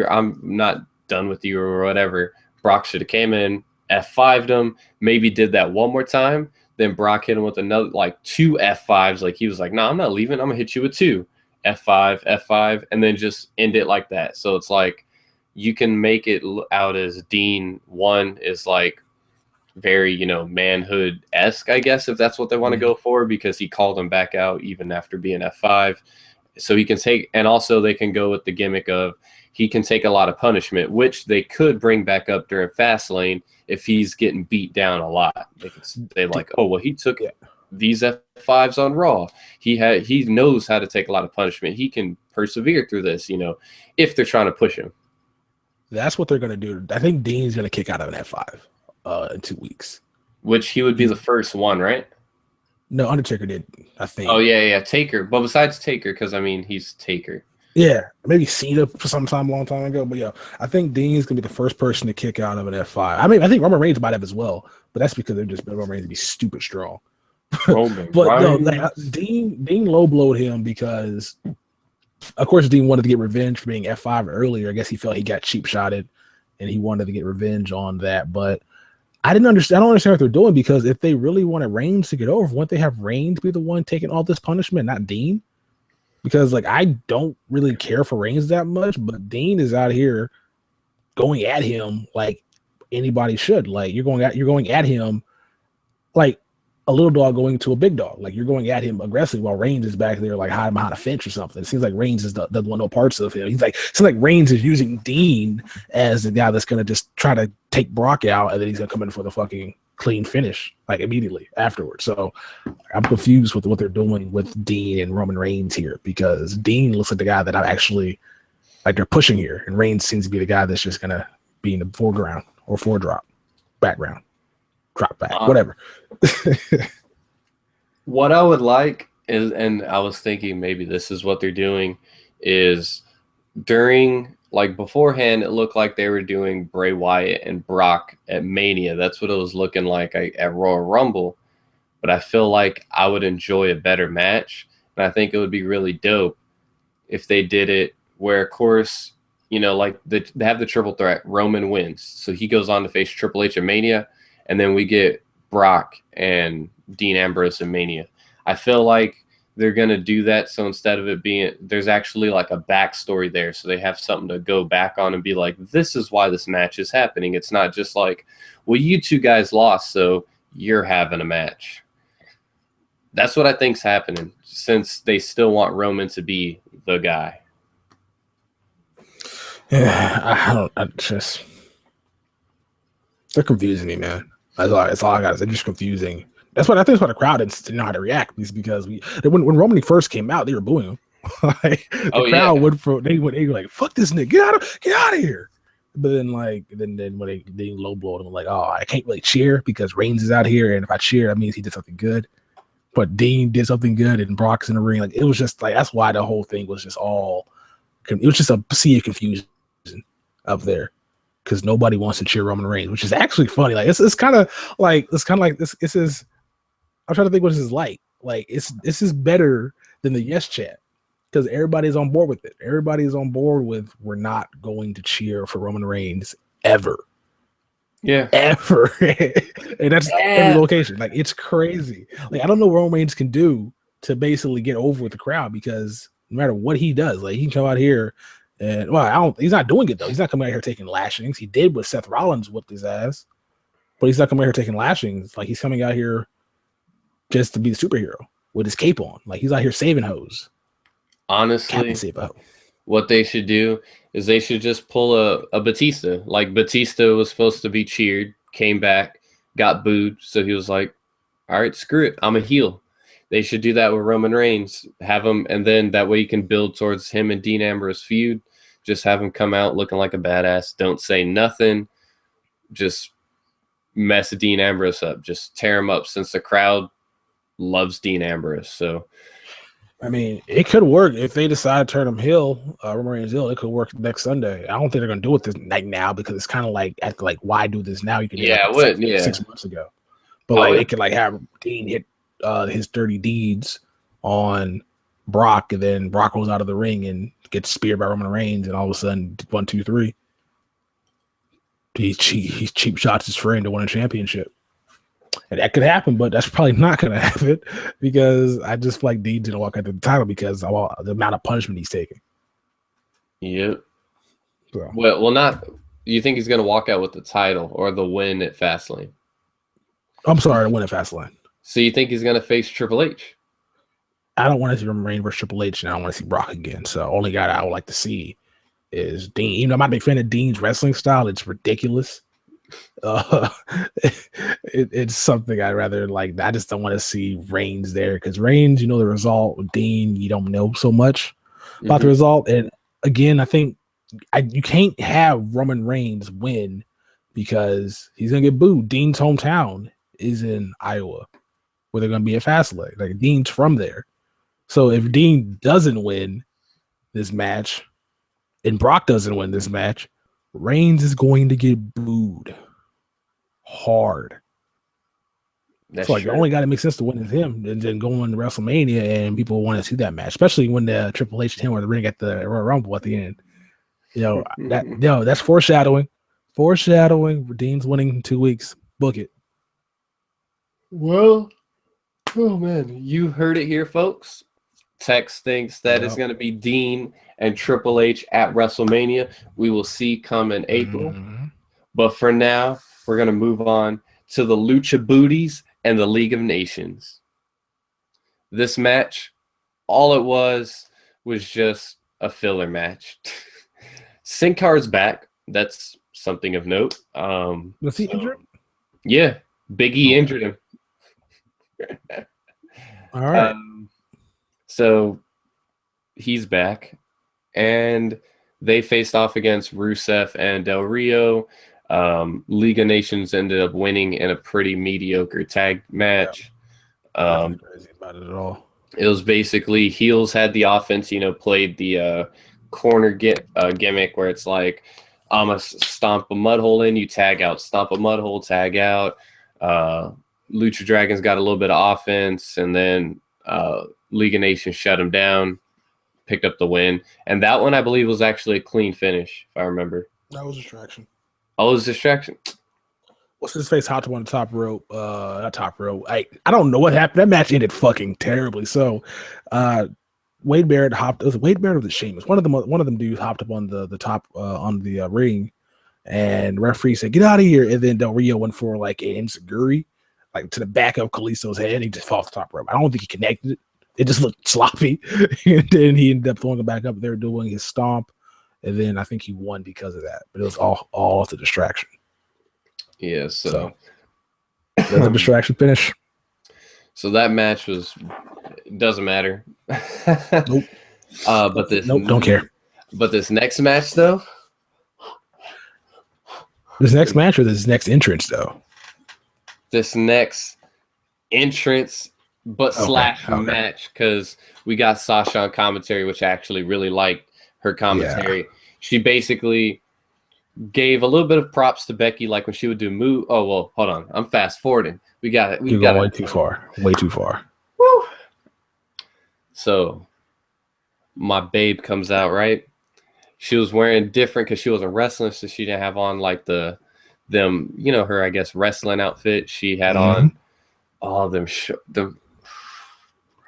I'm not done with you or whatever. Brock should have came in, F5'd him, maybe did that one more time. Then Brock hit him with another, like 2 F5s. Like he was like, no, I'm not leaving. I'm going to hit you with 2 F5, F5, and then just end it like that. So it's like you can make it out as Dean, one, is like very, manhood-esque, I guess, if that's what they want to go for, because he called him back out even after being F5. So he can take, and also they can go with the gimmick of he can take a lot of punishment, which they could bring back up during Fastlane if he's getting beat down a lot. They could say like, oh, well, he took these F5s on Raw. He knows how to take a lot of punishment. He can persevere through this, if they're trying to push him. That's what they're going to do. I think Dean's going to kick out of an F5 in 2 weeks. Which he would be the first one, right? No, Undertaker did, I think. Oh, yeah, Taker. But besides Taker, because, he's Taker. Yeah, maybe Cena for some time, a long time ago. But, I think Dean's going to be the first person to kick out of an F5. I think Roman Reigns might have as well. But that's because they're just Roman Reigns to be stupid strong. Roman, but, no, like, Dean low-blowed him because, of course, Dean wanted to get revenge for being F5 earlier. I guess he felt he got cheap-shotted, and he wanted to get revenge on that. But I don't understand what they're doing, because if they really wanted Reigns to get over, wouldn't they have Reigns be the one taking all this punishment, not Dean? Because like I don't really care for Reigns that much, but Dean is out here going at him like anybody should. Like you're going at him like a little dog going to a big dog. Like you're going at him aggressively while Reigns is back there like hiding behind a fence or something. It seems like Reigns doesn't want no parts of him. It seems like Reigns is using Dean as the guy that's gonna just try to take Brock out, and then he's gonna come in for the fucking clean finish like immediately afterwards. So I'm confused with what they're doing with Dean and Roman Reigns here, because Dean looks like the guy that I'm actually like they're pushing here, and Reigns seems to be the guy that's just gonna be in the foreground or background, drop back, whatever. What I would like is, and I was thinking maybe this is what they're doing, is during, like beforehand, it looked like they were doing Bray Wyatt and Brock at Mania. That's what it was looking like at Royal Rumble. But I feel like I would enjoy a better match. And I think it would be really dope if they did it where, of course, like they have the triple threat. Roman wins. So he goes on to face Triple H at Mania. And then we get Brock and Dean Ambrose in Mania. I feel like they're going to do that. So instead of it being, there's actually like a backstory there. So they have something to go back on and be like, this is why this match is happening. It's not just like, well, you two guys lost, so you're having a match. That's what I think's happening, since they still want Roman to be the guy. Yeah, they're confusing me, man. That's all I got. They're just confusing. That's what I think. That's why the crowd didn't know how to react, because when Roman first came out, they were booing him. The crowd they were like, "Fuck this nigga, get out of here!" But then then when they low blowed him, like, "Oh, I can't really cheer because Reigns is out here, and if I cheer, that means he did something good." but Dean did something good and Brock's in the ring. Like it was just like that's why the whole thing was just all. It was just a sea of confusion up there because nobody wants to cheer Roman Reigns, which is actually funny. Like it's kind of like this is. I'm trying to think what this is like. Like this is better than the Yes Chat because everybody's on board with it. Everybody's on board with we're not going to cheer for Roman Reigns ever. Yeah, ever, and that's every location. Like it's crazy. Like I don't know what Roman Reigns can do to basically get over with the crowd because no matter what he does, like he can come out here and he's not doing it though. He's not coming out here taking lashings. He did with Seth Rollins whooped his ass, but he's not coming out here taking lashings. Like he's coming out here just to be the superhero with his cape on. Like he's out here saving hoes. Honestly, what they should do is they should just pull a Batista. Like Batista was supposed to be cheered, came back, got booed. So he was like, all right, screw it. I'm a heel. They should do that with Roman Reigns. Have him, and then that way you can build towards him and Dean Ambrose feud. Just have him come out looking like a badass. Don't say nothing. Just mess Dean Ambrose up. Just tear him up since the crowd loves Dean Ambrose. So I mean, it could work if they decide to turn him heel, Roman Reigns heel. It could work next Sunday. I don't think they're going to do it this night now because it's kind of like why do this now? You could do it 6 months ago, but they could have Dean hit his dirty deeds on Brock, and then Brock goes out of the ring and gets speared by Roman Reigns, and all of a sudden 1, 2, 3, he cheap shots his friend to win a championship. And that could happen, but that's probably not going to happen because I just feel like Dean didn't walk out the title because of the amount of punishment he's taking. Yep. So. Well, not. You think he's going to walk out with the title or the win at Fastlane? I'm sorry, the win at Fastlane. So you think he's going to face Triple H? I don't want to see Roman Reigns versus Triple H, and I don't want to see Brock again. So only guy that I would like to see is Dean. Even though I'm not a big fan of Dean's wrestling style, it's ridiculous. It's something I'd rather like. I just don't want to see Reigns there because Reigns, the result. With Dean, you don't know so much about the result. And again, I think you can't have Roman Reigns win because he's gonna get booed. Dean's hometown is in Iowa, where they're gonna be at Fastlane. Like Dean's from there, so if Dean doesn't win this match and Brock doesn't win this match, Reigns is going to get booed hard. That's so the only guy that makes sense to win is him, and then going to WrestleMania, and people want to see that match, especially when the Triple H and him are the ring at the Royal Rumble at the end. That's foreshadowing. Foreshadowing. Dean's winning in 2 weeks. Book it. Well, oh man, you heard it here, folks. Tex thinks that it's going to be Dean and Triple H at WrestleMania. We will see come in April. But for now, we're going to move on to the Lucha Booties and the League of Nations. This match, all it was just a filler match. Sin Cara's back. That's something of note. Was he injured? Yeah. Big E injured him. All right. So he's back, and they faced off against Rusev and Del Rio. League of Nations ended up winning in a pretty mediocre tag match. Nothing crazy about it at all. It was basically heels had the offense, played the corner gimmick where it's like, I'm going to stomp a mud hole in, you tag out, stomp a mud hole, tag out. Lucha Dragons got a little bit of offense, and then League of Nations shut him down, picked up the win. And that one, I believe, was actually a clean finish, if I remember. That was a distraction. Oh, it was a distraction. What's his face? Hopped on the top rope. Not top rope. I don't know what happened. That match ended fucking terribly. So, Wade Barrett hopped. It was Wade Barrett or the Sheamus. One of them dudes hopped up on the top on the ring, and referee said, "Get out of here!" And then Del Rio went for like an enziguri, like to the back of Kalisto's head. And he just fell off the top rope. I don't think he connected it. It just looked sloppy, and then he ended up throwing it back up there, doing his stomp, and then I think he won because of that. But it was all a distraction. Yeah, so that's a distraction finish. So that match doesn't matter. Nope. But this don't care. But this next match though. This next match or this next entrance though? This next entrance but slash match, because we got Sasha on commentary, which I actually really liked her commentary. Yeah. She basically gave a little bit of props to Becky, like when she would do move. Oh, well, hold on. I'm fast forwarding. We got it. You're going way too far. Way too far. Woo. So my babe comes out, right? She was wearing different because she wasn't wrestling, so she didn't have on like her, I guess, wrestling outfit. She had on all them.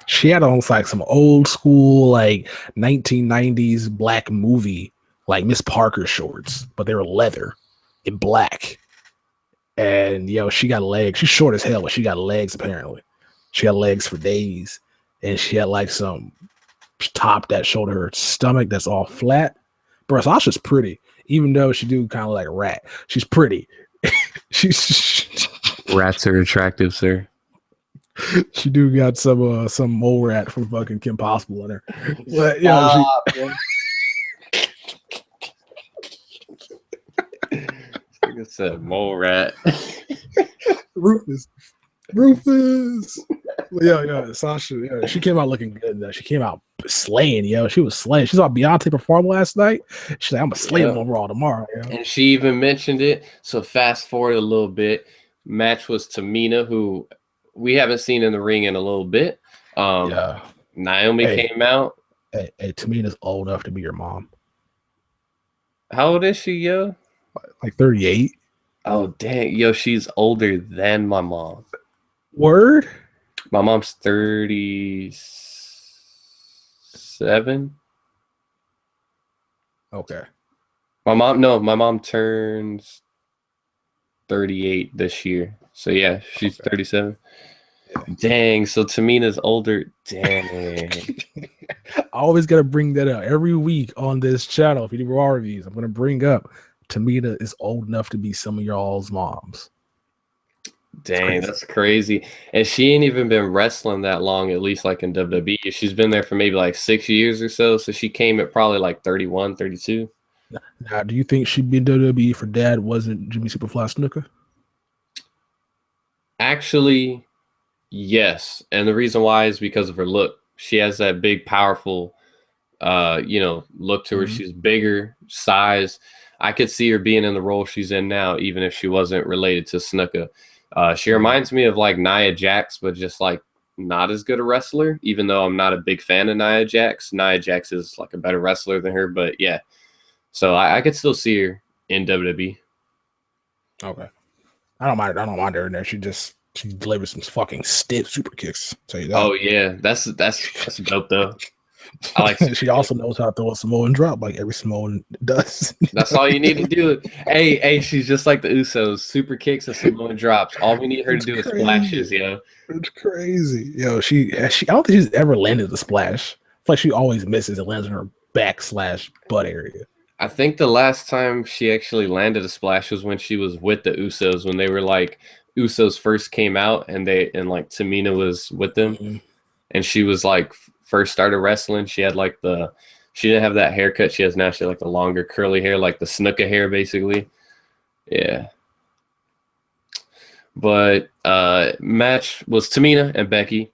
She had on like some old school, like 1990s black movie, like Miss Parker shorts, but they were leather and black. And she got legs. She's short as hell, but she got legs apparently. She had legs for days, and she had like some top that showed her stomach that's all flat. Bro, Sasha's pretty, even though she do kind of like a rat. She's pretty. Rats are attractive, sir. She do got some mole rat from fucking Kim Possible in her. But like I said, mole rat. Rufus. Well, Sasha, she came out looking good though. She came out slaying, She was slaying. She saw Beyonce perform last night. She's like, I'm gonna slay them on Raw tomorrow, And she even mentioned it. So fast forward a little bit. Match was Tamina, who we haven't seen in the ring in a little bit. Naomi came out. Hey, Tamina's old enough to be your mom. How old is she, yo? Like 38. Oh, dang. Yo, she's older than my mom. Word? My mom's 37. Okay. My mom turns 38 this year. So, yeah, she's 37. Yeah. Dang, so Tamina's older. Dang. I always got to bring that up every week on this channel. If you do Raw reviews, I'm going to bring up Tamina is old enough to be some of y'all's moms. Dang, that's crazy. And she ain't even been wrestling that long, at least like in WWE. She's been there for maybe like 6 years or so. So she came at probably like 31, 32. Now, do you think she'd be in WWE if her dad wasn't Jimmy Superfly Snuka? Actually, yes. And the reason why is because of her look. She has that big, powerful, look to her. She's bigger, size. I could see her being in the role she's in now, even if she wasn't related to Snuka. She reminds me of like Nia Jax, but just like not as good a wrestler, even though I'm not a big fan of Nia Jax. Nia Jax is like a better wrestler than her, but yeah. So I could still see her in WWE. Okay. I don't mind her in there. She delivers some fucking stiff super kicks. Tell you that. Oh yeah. That's dope though. I like. She also knows how to throw a Samoan drop like every Samoan does. That's all you need to do. Hey, she's just like the Usos. Super kicks and Samoan drops. All we need her to do is splashes, It's crazy. I don't think she's ever landed a splash. It's like she always misses and lands in her back/butt area. I think the last time she actually landed a splash was when she was with the Usos, when they were like Usos first came out and like Tamina was with them and she was like first started wrestling. She had like she didn't have that haircut she has now. She had like the longer curly hair, like the Snuka hair basically. Yeah. But match was Tamina and Becky.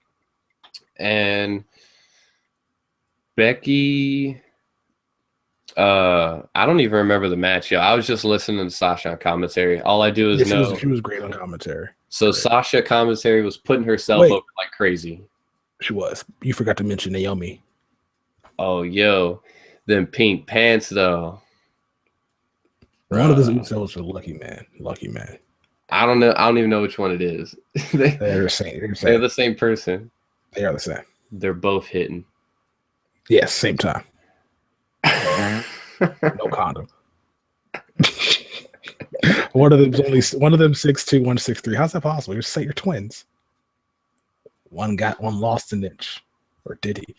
And Becky, I don't even remember the match. I was just listening to Sasha on commentary. All I do is know she was great on commentary. So great. Sasha commentary was putting herself over like crazy. She was. You forgot to mention Naomi. Oh, yo, them pink pants though. One of those Usos are lucky man. Lucky man. I don't know. I don't even know which one it is. They're the same. They're the same person. They are the same. They're both hitting. Yes, same time. No condom. One of them 6'2", 163. How's that possible? You say you're twins. One lost an inch, or did he?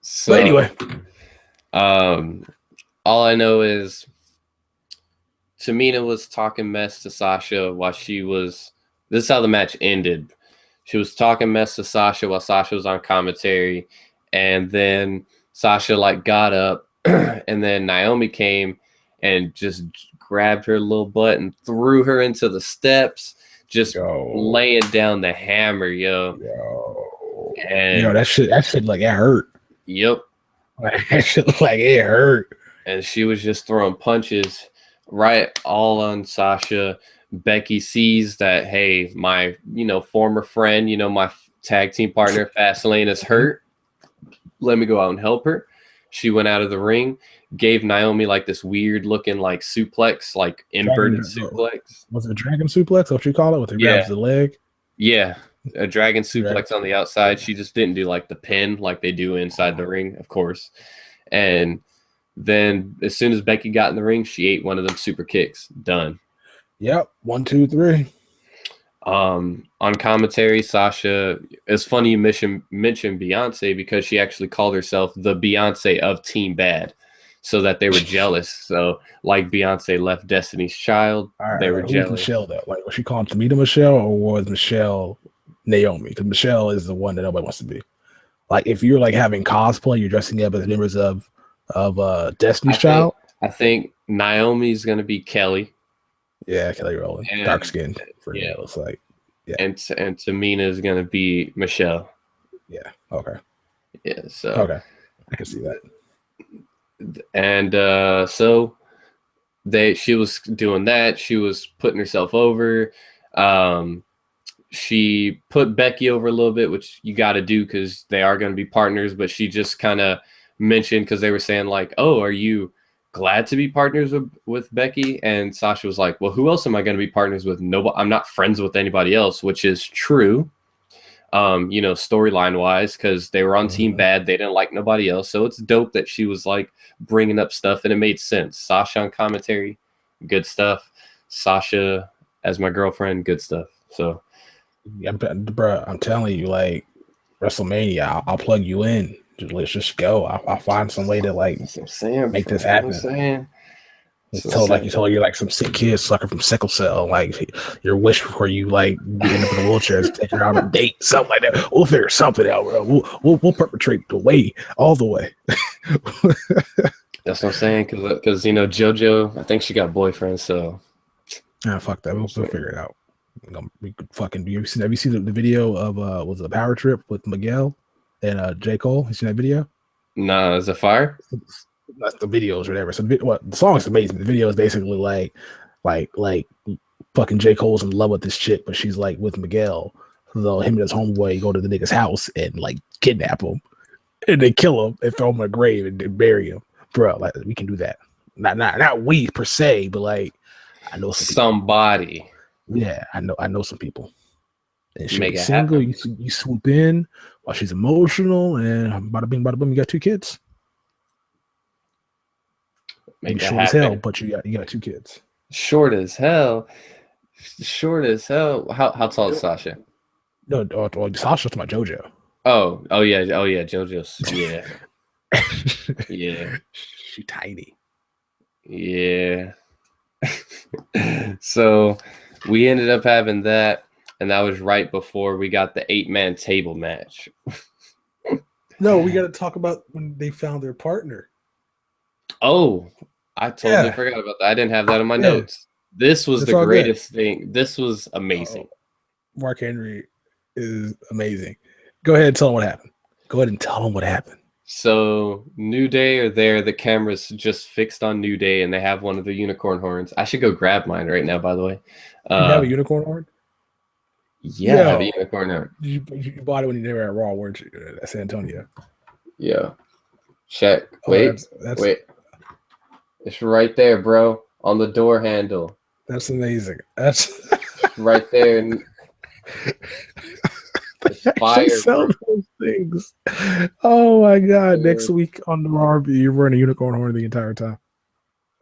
So but anyway, all I know is Tamina was talking mess to Sasha while she was. This is how the match ended. She was talking mess to Sasha while Sasha was on commentary, and then Sasha like got up, and then Naomi came and just grabbed her little butt and threw her into the steps, just laying down the hammer, yo. And that shit like it hurt. Yep. Like, that shit looked like it hurt. And she was just throwing punches right all on Sasha. Becky sees that, hey, my former friend, my tag team partner Fastlane is hurt. Let me go out and help her. She went out of the ring, gave Naomi like this weird looking like suplex, like inverted suplex. Was it a dragon suplex? What you call it? With it grabs the leg? Yeah, a dragon suplex on the outside. She just didn't do like the pin like they do inside the ring, of course. And then as soon as Becky got in the ring, she ate one of them super kicks. Done. Yep. 1, 2, 3. On commentary, Sasha, it's funny you mentioned Beyonce because she actually called herself the Beyonce of Team Bad, so that they were jealous. So like Beyonce left Destiny's Child, they were jealous. Michelle though? Like, was she calling Tamina Michelle or was Michelle Naomi? Because Michelle is the one that nobody wants to be. Like, if you're like having cosplay, you're dressing up as members of Destiny's Child. I think Naomi's gonna be Kelly. Yeah, Kelly Rowland, dark skinned. Yeah, it looks like. Yeah, and Tamina is gonna be Michelle. Yeah. Okay. Yeah. So okay, I can see that. And so she was doing that. She was putting herself over. She put Becky over a little bit, which you got to do because they are going to be partners. But she just kind of mentioned because they were saying like, "Oh, are you glad to be partners with Becky?" And Sasha was like, "Well, who else am I going to be partners with? Nobody. I'm not friends with anybody else," which is true. Storyline wise, because they were on Team Bad, they didn't like nobody else. So it's dope that she was like bringing up stuff, and it made sense. Sasha on commentary, good stuff. Sasha as my girlfriend, good stuff. So, bro, I'm telling you, like WrestleMania, I'll plug you in. Let's just go. I'll find some way to like make this happen. You told you're like some sick kid sucker from sickle cell, like your wish before you like end up in a wheelchair to take her out on a date, something like that. We'll figure something out, bro. We'll perpetrate the way all the way. That's what I'm saying, because JoJo, I think she got boyfriend, so fuck that. We'll figure it out. We could fucking do. Have you seen the video of was it the Power Trip with Miguel and J. Cole? You seen that video? Nah, is it fire? That's the videos or whatever. So the song is amazing. The video is basically like fucking J. Cole's in love with this chick, but she's like with Miguel. So him and his homeboy go to the nigga's house and like kidnap him, and they kill him and throw him in a grave and bury him. Bro, like we can do that. Not we per se, but like I know somebody. Yeah, I know some people. And she'll make be it single. happen. You swoop in while she's emotional, and bada bing, bada boom, you got 2 kids. Make short happen. As hell, but you got 2 kids. Short as hell. How tall is Sasha? No, Sasha's my JoJo. Oh yeah, JoJo's yeah. Yeah. She tiny. Yeah. So we ended up having that, and that was right before we got the 8-man table match. No, we got to talk about when they found their partner. Oh, I totally forgot about that. I didn't have that in my notes. This was the greatest thing. This was amazing. Mark Henry is amazing. Go ahead and tell him what happened. Go ahead and tell him what happened. So New Day are there. The camera's just fixed on New Day, and they have one of the unicorn horns. I should go grab mine right now, by the way. You have a unicorn horn? Yeah, I have a unicorn horn. You bought it when you were at Raw, weren't you? At San Antonio. Yeah. Check. Wait. Wait. It's right there, bro. On the door handle. That's amazing. That's right there. Fire. Sell those things. Oh my god! Next week on the Raw, you're wearing a unicorn horn the entire time.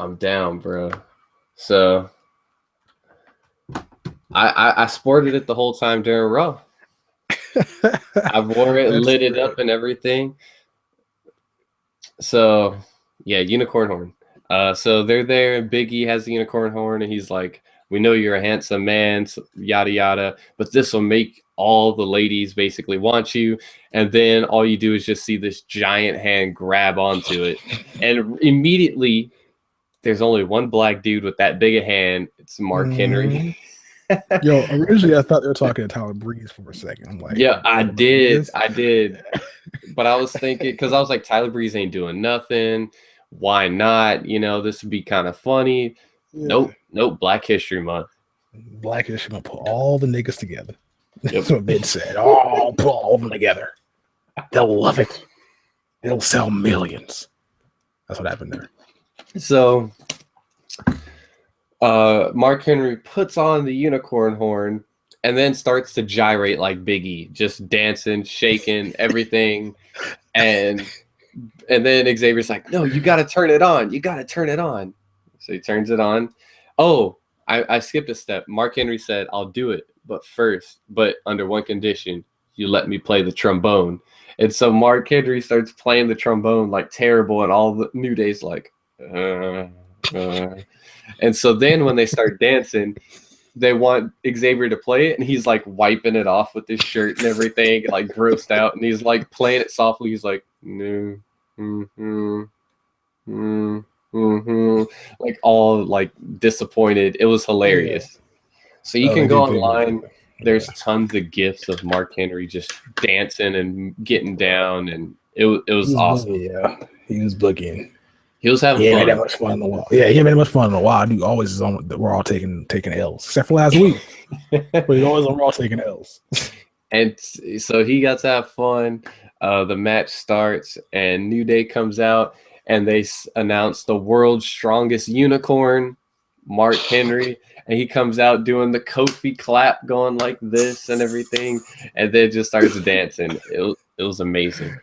I'm down, bro. So I sported it the whole time during Raw. I wore it, lit it up, and everything. So yeah, unicorn horn. So they're there, and Big E has the unicorn horn, and he's like, "We know you're a handsome man, yada yada, but this will make all the ladies basically want you." And then all you do is just see this giant hand grab onto it, and immediately there's only one black dude with that big a hand. It's Mark Henry. Yo, originally I thought they were talking to Tyler Breeze for a second. I'm like, yeah, I did. But I was thinking, because I was like, Tyler Breeze ain't doing nothing. Why not? You know, this would be kind of funny. Yeah. Nope. Black History Month. Black History Month, put all the niggas together. Yep. That's what Vince said. Oh, put all of them together. They'll love it. It'll sell millions. That's what happened there. So, Mark Henry puts on the unicorn horn and then starts to gyrate like Big E, just dancing, shaking, everything. And then Xavier's like, no, you got to turn it on. You got to turn it on. So he turns it on. Oh, I skipped a step. Mark Henry said, I'll do it, but under one condition, you let me play the trombone. And so Mark Henry starts playing the trombone like terrible, and all the New Day's like, And so then when they start dancing, they want Xavier to play it, and he's like wiping it off with his shirt and everything, like grossed out, and he's like playing it softly. He's like, no, like all like disappointed. It was hilarious. Yeah. So you can go online. There's tons of GIFs of Mark Henry just dancing and getting down, and it was awesome. Yeah, he was boogieing. He was having fun. He ain't that much fun in a while. Yeah, he ain't that much fun in a while. He always is on. We're all taking L's, except for last week. But he's always on Raw taking L's. And so he got to have fun. The match starts, and New Day comes out, and they announce the world's strongest unicorn, Mark Henry. And he comes out doing the Kofi clap, going like this and everything, and then just starts dancing. It was amazing.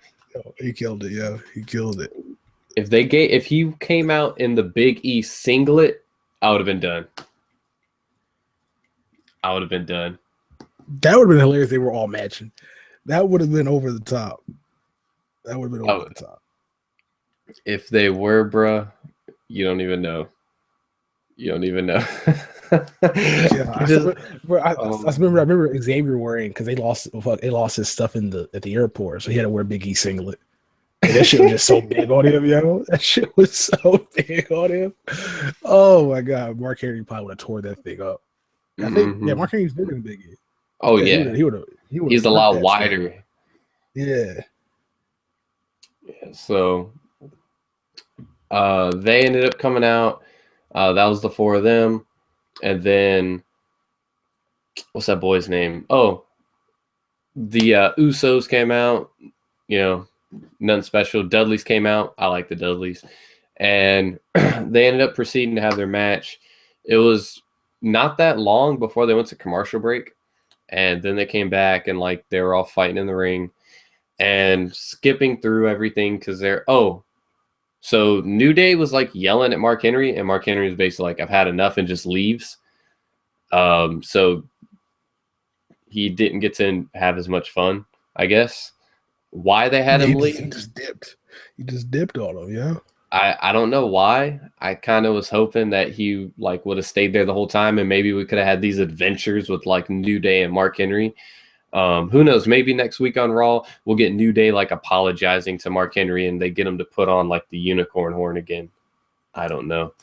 He killed it. Yeah, he killed it. If he came out in the Big E singlet, I would have been done. That would have been hilarious. They were all matching. That would have been over the top. If they were, bruh, you don't even know. Yeah, I remember Xavier wearing, because they lost his stuff at the airport, so he had to wear Big E singlet. And that shit was just so big on him, yo. That shit was so big on him. Oh my god, Mark Henry probably would have tore that thing up. I think, Mark Henry's bigger than Big E. Oh yeah, he would have. He's a lot wider. Stuff. Yeah. So, they ended up coming out. That was the four of them, and then what's that boy's name? Oh, the Usos came out. You know, nothing special. Dudleys came out. I like the Dudleys, and they ended up proceeding to have their match. It was not that long before they went to commercial break, and then they came back and like they were all fighting in the ring and skipping through everything because they're So New Day was like yelling at Mark Henry, and Mark Henry was basically like, I've had enough, and just leaves. So he didn't get to have as much fun, I guess. Why they had him leave? He just dipped on him, yeah. I don't know why. I kind of was hoping that he like would have stayed there the whole time, and maybe we could have had these adventures with like New Day and Mark Henry. Who knows? Maybe next week on Raw, we'll get New Day like apologizing to Mark Henry, and they get him to put on like the unicorn horn again. I don't know.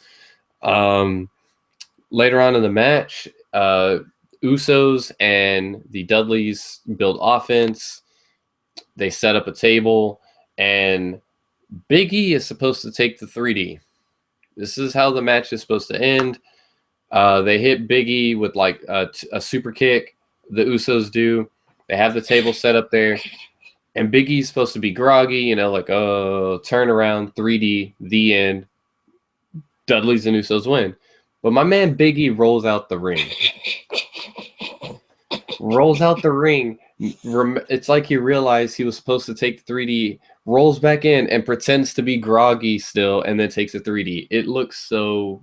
Later on in the match, Usos and the Dudleys build offense. They set up a table, and Big E is supposed to take the 3D. This is how the match is supposed to end. They hit Big E with like a super kick. The Usos do. They have the table set up there, and Big E's supposed to be groggy, you know, like, turn around, 3D, the end. Dudleys and Usos win. But my man Big E rolls out the ring. It's like he realized he was supposed to take the 3D, rolls back in, and pretends to be groggy still, and then takes a 3D. It looks so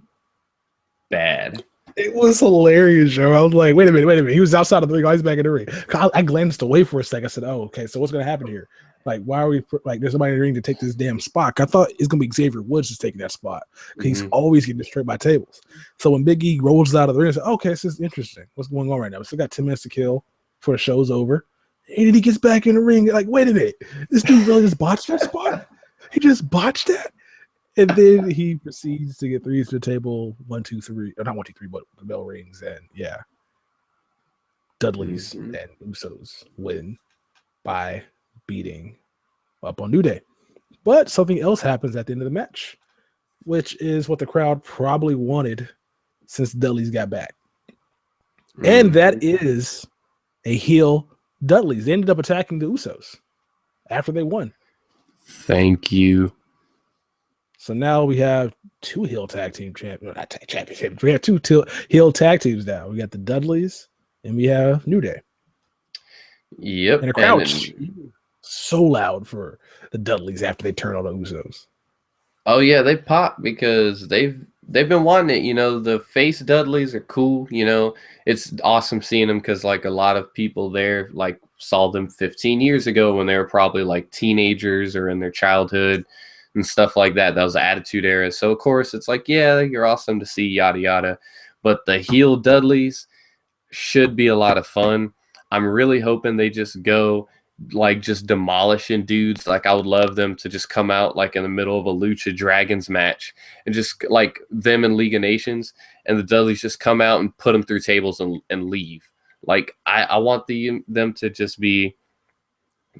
bad. It was hilarious, Joe. I was like, wait a minute. He was outside of the ring. He's back in the ring. I glanced away for a second. I said, oh, okay, so what's going to happen here? Like, why are we, like, there's somebody in the ring to take this damn spot? I thought it's going to be Xavier Woods just taking that spot. He's always getting destroyed by tables. So when Big E rolls out of the ring, I said, okay, this is interesting. What's going on right now? We still got 10 minutes to kill before the show's over. And then he gets back in the ring. Like, wait a minute. This dude really just botched that spot? He just botched that? And then he proceeds to get threes to the table, 1, 2, 3. Or not 1, 2, 3, but the bell rings. And yeah, Dudleys and Usos win by beating up on New Day. But something else happens at the end of the match, which is what the crowd probably wanted since Dudleys got back. And that is a heel Dudleys. They ended up attacking the Usos after they won. Thank you. So now we have two heel tag team championships. We have two heel tag teams now. We got the Dudleys and we have New Day. Yep. And the crowd so loud for the Dudleys after they turn on the Usos. Oh yeah, they pop because they've been wanting it. You know, the face Dudleys are cool. You know, it's awesome seeing them because like a lot of people there like saw them 15 years ago when they were probably like teenagers or in their childhood and stuff like that. That was the Attitude Era. So of course it's like, yeah, you're awesome to see, yada yada. But the heel Dudleys should be a lot of fun. I'm really hoping they just go like just demolishing dudes. Like I would love them to just come out like in the middle of a Lucha Dragons match and just like them in League of Nations and the Dudleys just come out and put them through tables and leave. Like I want them to just be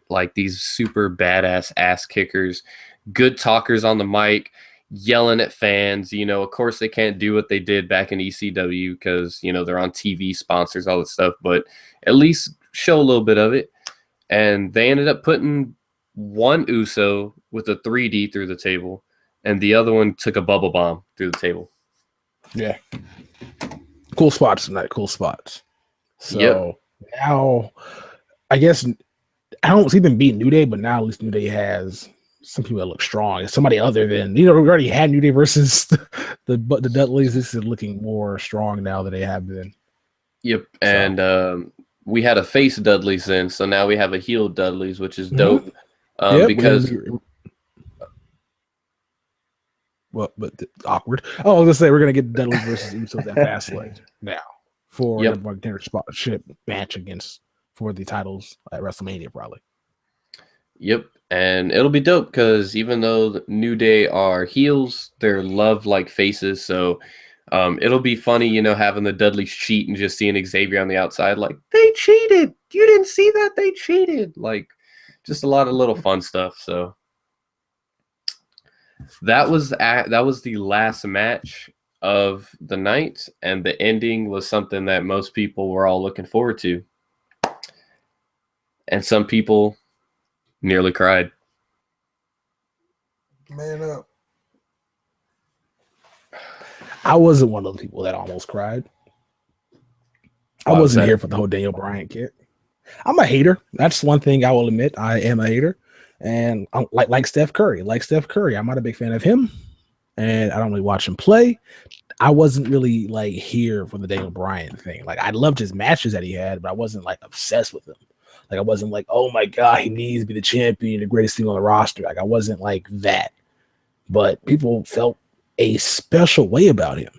like these super badass ass kickers, good talkers on the mic, yelling at fans. You know, of course they can't do what they did back in ECW because, you know, they're on TV sponsors, all that stuff, but at least show a little bit of it. And they ended up putting one Uso with a 3D through the table, and the other one took a bubble bomb through the table. Yeah. Cool spots tonight. Cool spots. So now, I guess, I don't see them beat New Day, but now at least New Day has some people that look strong. It's somebody other than, you know, we already had New Day versus the Dudleys. This is looking more strong now than they have been. Yep. So. And we had a face Dudleys then, so now we have a heel Dudleys, which is dope. Because awkward. Oh, I was gonna say we're gonna get Dudleys versus Usos at Fastlane now for the contender match for the titles at WrestleMania, probably. Yep, and it'll be dope because even though the New Day are heels, they're loved like faces. So it'll be funny, you know, having the Dudleys cheat and just seeing Xavier on the outside, like they cheated. You didn't see that? They cheated. Like just a lot of little fun stuff. So that was the last match of the night, and the ending was something that most people were all looking forward to, and some people nearly cried. Man up. I wasn't one of those people that almost cried. I wasn't here for the whole Daniel Bryan kit. I'm a hater. That's one thing I will admit. I am a hater. And I'm like Steph Curry. I'm not a big fan of him. And I don't really watch him play. I wasn't really like here for the Daniel Bryan thing. Like I loved his matches that he had, but I wasn't like obsessed with him. Like I wasn't like, oh my God, he needs to be the champion, the greatest thing on the roster. Like I wasn't like that. But people felt a special way about him.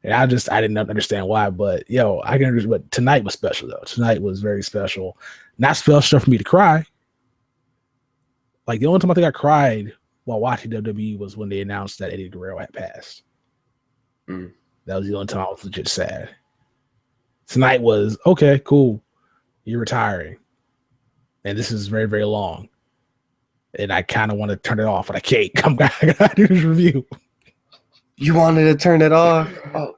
And I didn't understand why, but I can understand. But tonight was special though. Tonight was very special. Not special enough for me to cry. Like the only time I think I cried while watching WWE was when they announced that Eddie Guerrero had passed. That was the only time I was legit sad. Tonight was okay, cool. You're retiring, and this is very, very long. And I kind of want to turn it off, but I can't. I gotta do this review. You wanted to turn it off? Oh,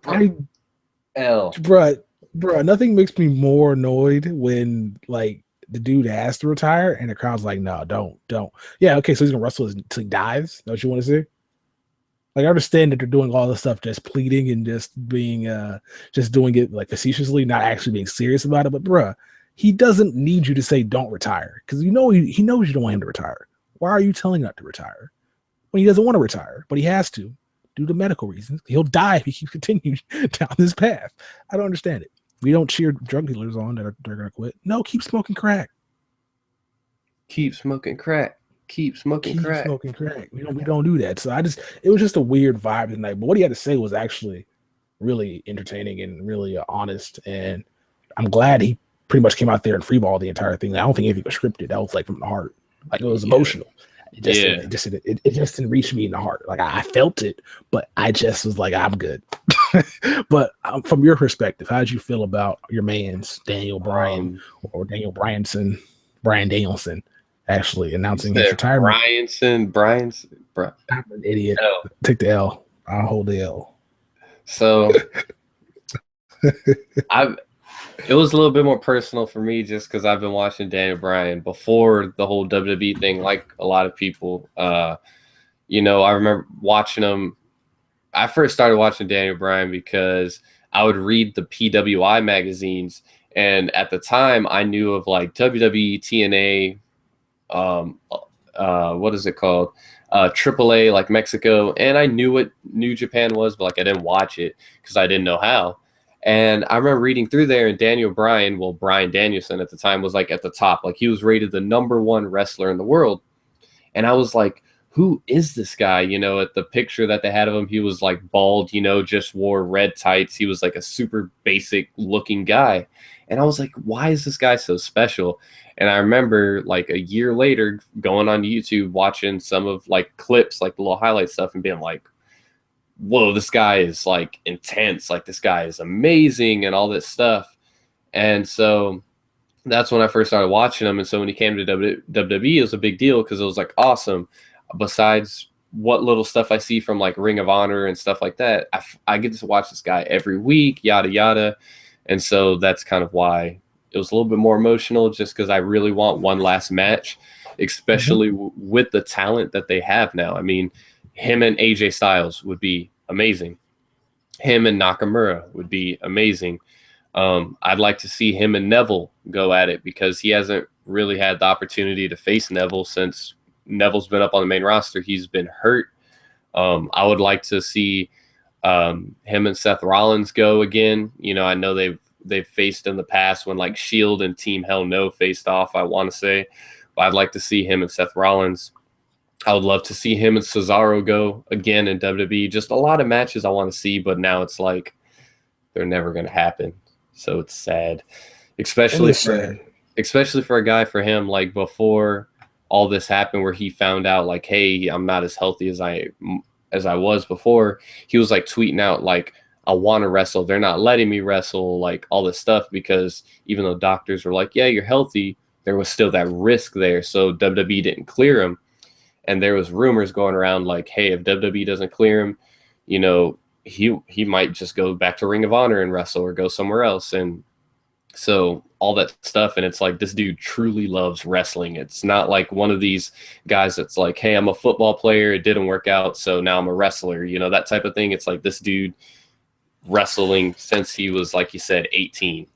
bruh, nothing makes me more annoyed when like the dude has to retire and the crowd's like, no, don't. Yeah, okay, so he's gonna wrestle until he dies. Is that what you want to see? Like I understand that they're doing all this stuff just pleading and just being just doing it like facetiously, not actually being serious about it. But bruh, he doesn't need you to say don't retire because he knows you don't want him to retire. Why are you telling him not to retire when he doesn't want to retire, but he has to due to medical reasons? He'll die if he keeps continuing down this path. I don't understand it. We don't cheer drug dealers on that they're going to quit. No, keep smoking crack. Keep smoking crack. Keep smoking crack. We don't do that. So it was just a weird vibe tonight. But what he had to say was actually really entertaining and really honest. And I'm glad he pretty much came out there and freeballed the entire thing. I don't think anything was scripted. That was like from the heart. Like it was emotional. It just didn't reach me in the heart. Like I felt it, but I just was like, I'm good. But from your perspective, how did you feel about your man's Daniel Bryan or Brian Danielson actually announcing his retirement? I'm an idiot. L. Take the L. I'll hold the L. So it was a little bit more personal for me just because I've been watching Daniel Bryan before the whole WWE thing, like a lot of people. I remember watching him. I first started watching Daniel Bryan because I would read the PWI magazines, and at the time I knew of like WWE, TNA, what is it called? AAA, like Mexico, and I knew what New Japan was, but like I didn't watch it because I didn't know how. And I remember reading through there, and Daniel Bryan, Bryan Danielson at the time was like at the top, like he was rated the #1 wrestler in the world, and I was like, who is this guy? At the picture that they had of him, he was like bald, just wore red tights. He was like a super basic looking guy. And I was like, why is this guy so special? And I remember like a year later going on YouTube, watching some of like clips, like the little highlight stuff, and being like, whoa, this guy is like intense. Like this guy is amazing and all this stuff. And so that's when I first started watching him. And so when he came to WWE, it was a big deal because it was like awesome. Besides what little stuff I see from like Ring of Honor and stuff like that, I get to watch this guy every week, yada, yada. And so that's kind of why it was a little bit more emotional, just because I really want one last match, especially with the talent that they have now. I mean, him and AJ Styles would be amazing. Him and Nakamura would be amazing. I'd like to see him and Neville go at it because he hasn't really had the opportunity to face Neville since Neville's been up on the main roster. He's been hurt. I would like to see him and Seth Rollins go again. I know they've faced in the past when like Shield and Team Hell No faced off, I want to say. But I'd like to see him and Seth Rollins. I would love to see him and Cesaro go again in WWE. Just a lot of matches I want to see, but now it's like they're never going to happen. So it's sad, especially for a guy for him, like before all this happened, where he found out like, hey, I'm not as healthy as I was before. He was like tweeting out like, I want to wrestle. They're not letting me wrestle, like all this stuff, because even though doctors were like, yeah, you're healthy, there was still that risk there. So WWE didn't clear him. And there was rumors going around like, hey, if WWE doesn't clear him, he might just go back to Ring of Honor and wrestle or go somewhere else. And so all that stuff. And it's like, this dude truly loves wrestling. It's not like one of these guys that's like, hey, I'm a football player, it didn't work out, so now I'm a wrestler, that type of thing. It's like this dude wrestling since he was, like you said, 18,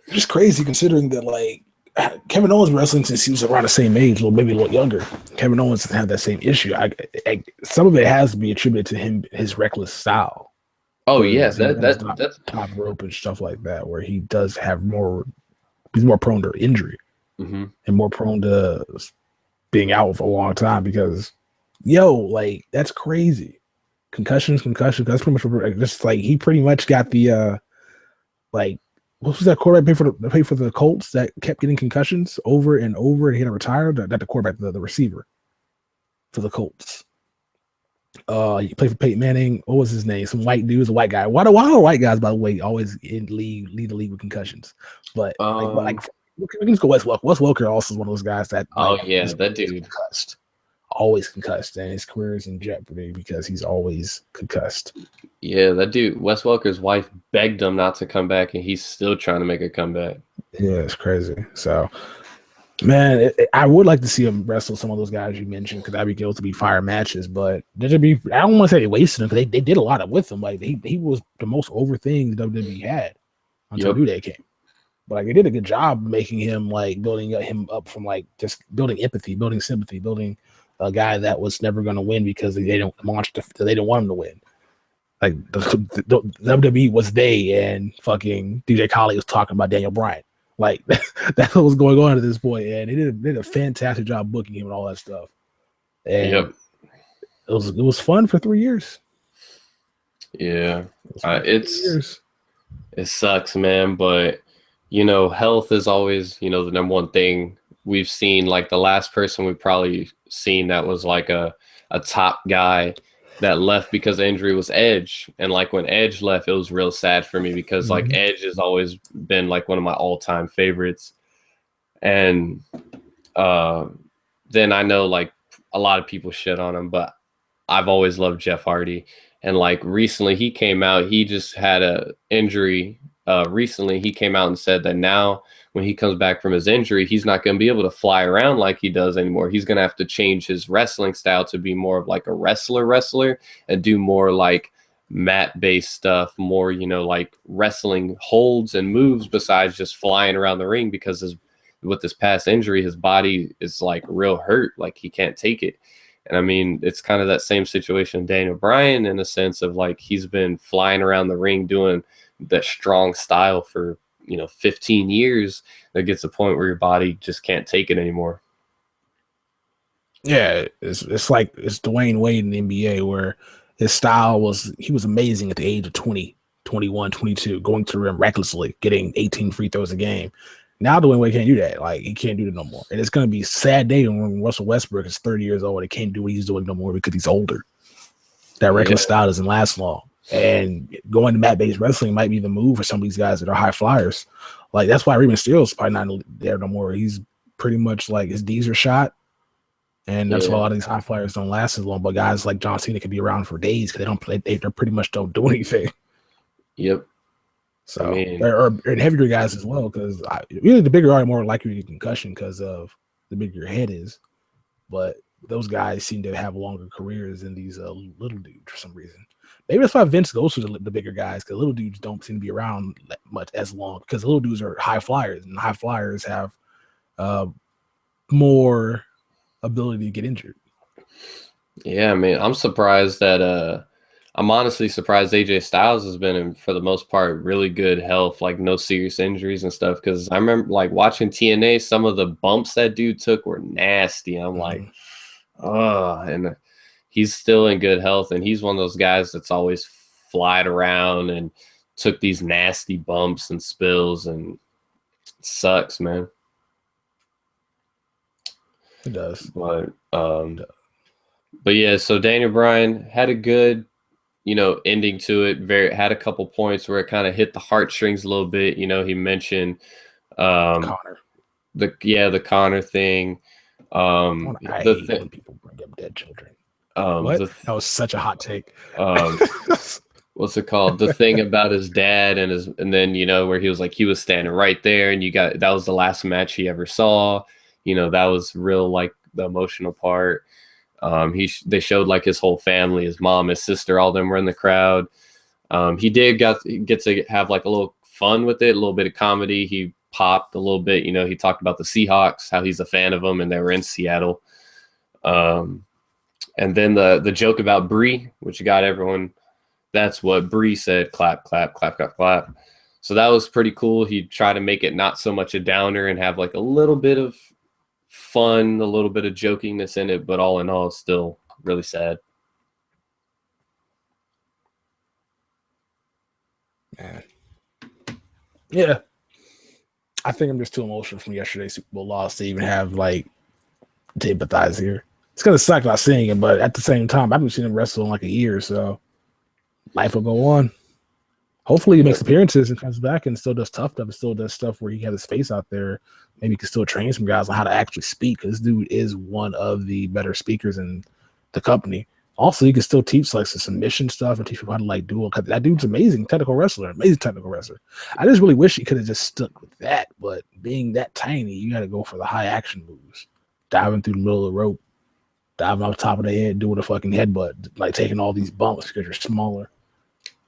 Just crazy considering that like Kevin Owens wrestling since he was around the same age, or maybe a little younger. Kevin Owens doesn't have that same issue. Some of it has to be attributed to him, his reckless style. Oh yeah, that's top rope and stuff like that, where he does have he's more prone to injury and more prone to being out for a long time because, like that's crazy. Concussions. That's pretty much just like he pretty much got the like. What was that quarterback pay for the Colts that kept getting concussions over and over and he had to retire? Not the quarterback, the receiver for the Colts. He played for Peyton Manning. What was his name? Some white dude, a white guy. Why are white guys, by the way, always lead the league with concussions? But we can just go Wes Welker. Wes Welker also is one of those guys that that dude concussed. Always concussed, and his career is in jeopardy because he's always concussed. Yeah, that dude, Wes Welker's wife begged him not to come back, and he's still trying to make a comeback. Yeah, it's crazy. So, man, I would like to see him wrestle some of those guys you mentioned because that'd be good to be fire matches. But I don't want to say they wasted him because they did a lot with him. Like he was the most over thing WWE had until New Day came. But like they did a good job making him like building him up from like just building empathy, building sympathy, building a guy that was never going to win because they didn't want him to win. Like the WWE was they, and fucking DJ Khaled was talking about Daniel Bryan. Like that's what was going on at this point, and they did a fantastic job booking him and all that stuff. And it was fun for 3 years. Yeah, it sucks, man. But health is always the number one thing we've seen, like the last person we've probably seen that was like a top guy that left because of injury was Edge. And like when Edge left, it was real sad for me because like Edge has always been like one of my all-time favorites. And then I know like a lot of people shit on him, but I've always loved Jeff Hardy. And like recently he came out, he just had a injury. Recently he came out and said that now when he comes back from his injury, he's not going to be able to fly around like he does anymore. He's going to have to change his wrestling style to be more of like a wrestler and do more like mat-based stuff, more, you know, like wrestling holds and moves besides just flying around the ring, because with this past injury, his body is like real hurt. Like he can't take it. And I mean, it's kind of that same situation with Daniel Bryan in the sense of like he's been flying around the ring doing that strong style for, 15 years. That gets a point where your body just can't take it anymore. Yeah, it's like it's Dwayne Wade in the NBA, where his style he was amazing at the age of 20, 21, 22, going to the rim recklessly, getting 18 free throws a game. Now Dwayne Wade can't do that. Like he can't do it no more. And it's gonna be a sad day when Russell Westbrook is 30 years old and he can't do what he's doing no more because he's older. That reckless style doesn't last long. And going to mat-based wrestling might be the move for some of these guys that are high flyers. Like that's why Rey Mysterio's probably not there no more. He's pretty much like his D's are shot, and that's why a lot of these high flyers don't last as long. But guys like John Cena could be around for days because they don't play. They pretty much don't do anything. Yep. So or heavier guys as well, because really the bigger are more likely to get concussion because of the bigger your head is. But those guys seem to have longer careers than these little dudes for some reason. Maybe that's why Vince goes to the bigger guys, because little dudes don't seem to be around much as long, because little dudes are high flyers, and high flyers have more ability to get injured. Yeah, I mean, I'm surprised that I'm honestly surprised AJ Styles has been in, for the most part, really good health, like no serious injuries and stuff. Because I remember like watching TNA, some of the bumps that dude took were nasty. I'm like, and he's still in good health, and he's one of those guys that's always flied around and took these nasty bumps and spills, and it sucks, man. It does. But yeah, so Daniel Bryan had a good, ending to it. Had a couple points where it kind of hit the heartstrings a little bit. He mentioned Connor. The Connor thing. I hate when people bring up dead children. What? That was such a hot take. What's it called? The thing about his dad and then where he was like he was standing right there, and that was the last match he ever saw. That was real, like the emotional part. They showed like his whole family, his mom, his sister, all of them were in the crowd. He did get to have like a little fun with it, a little bit of comedy. He popped a little bit. He talked about the Seahawks, how he's a fan of them, and they were in Seattle. And then the joke about Brie, which got everyone, that's what Brie said, clap, clap, clap, clap, clap. So that was pretty cool. He tried to make it not so much a downer and have like a little bit of fun, a little bit of jokingness in it, but all in all, it's still really sad. Man. Yeah. I think I'm just too emotional from yesterday's Super Bowl loss to even have like to empathize here. It's gonna suck not seeing it, but at the same time, I've been seeing him wrestle in like a year, so life will go on. Hopefully, he makes appearances and comes back and still does tough stuff and still does stuff where he has his face out there. Maybe he can still train some guys on how to actually speak, because this dude is one of the better speakers in the company. Also, he can still teach like some submission stuff and teach people how to like duel. Because that dude's amazing technical wrestler. I just really wish he could have just stuck with that. But being that tiny, you got to go for the high action moves, diving through the middle of the rope, diving off the top of the head, doing a fucking headbutt, like taking all these bumps because you're smaller.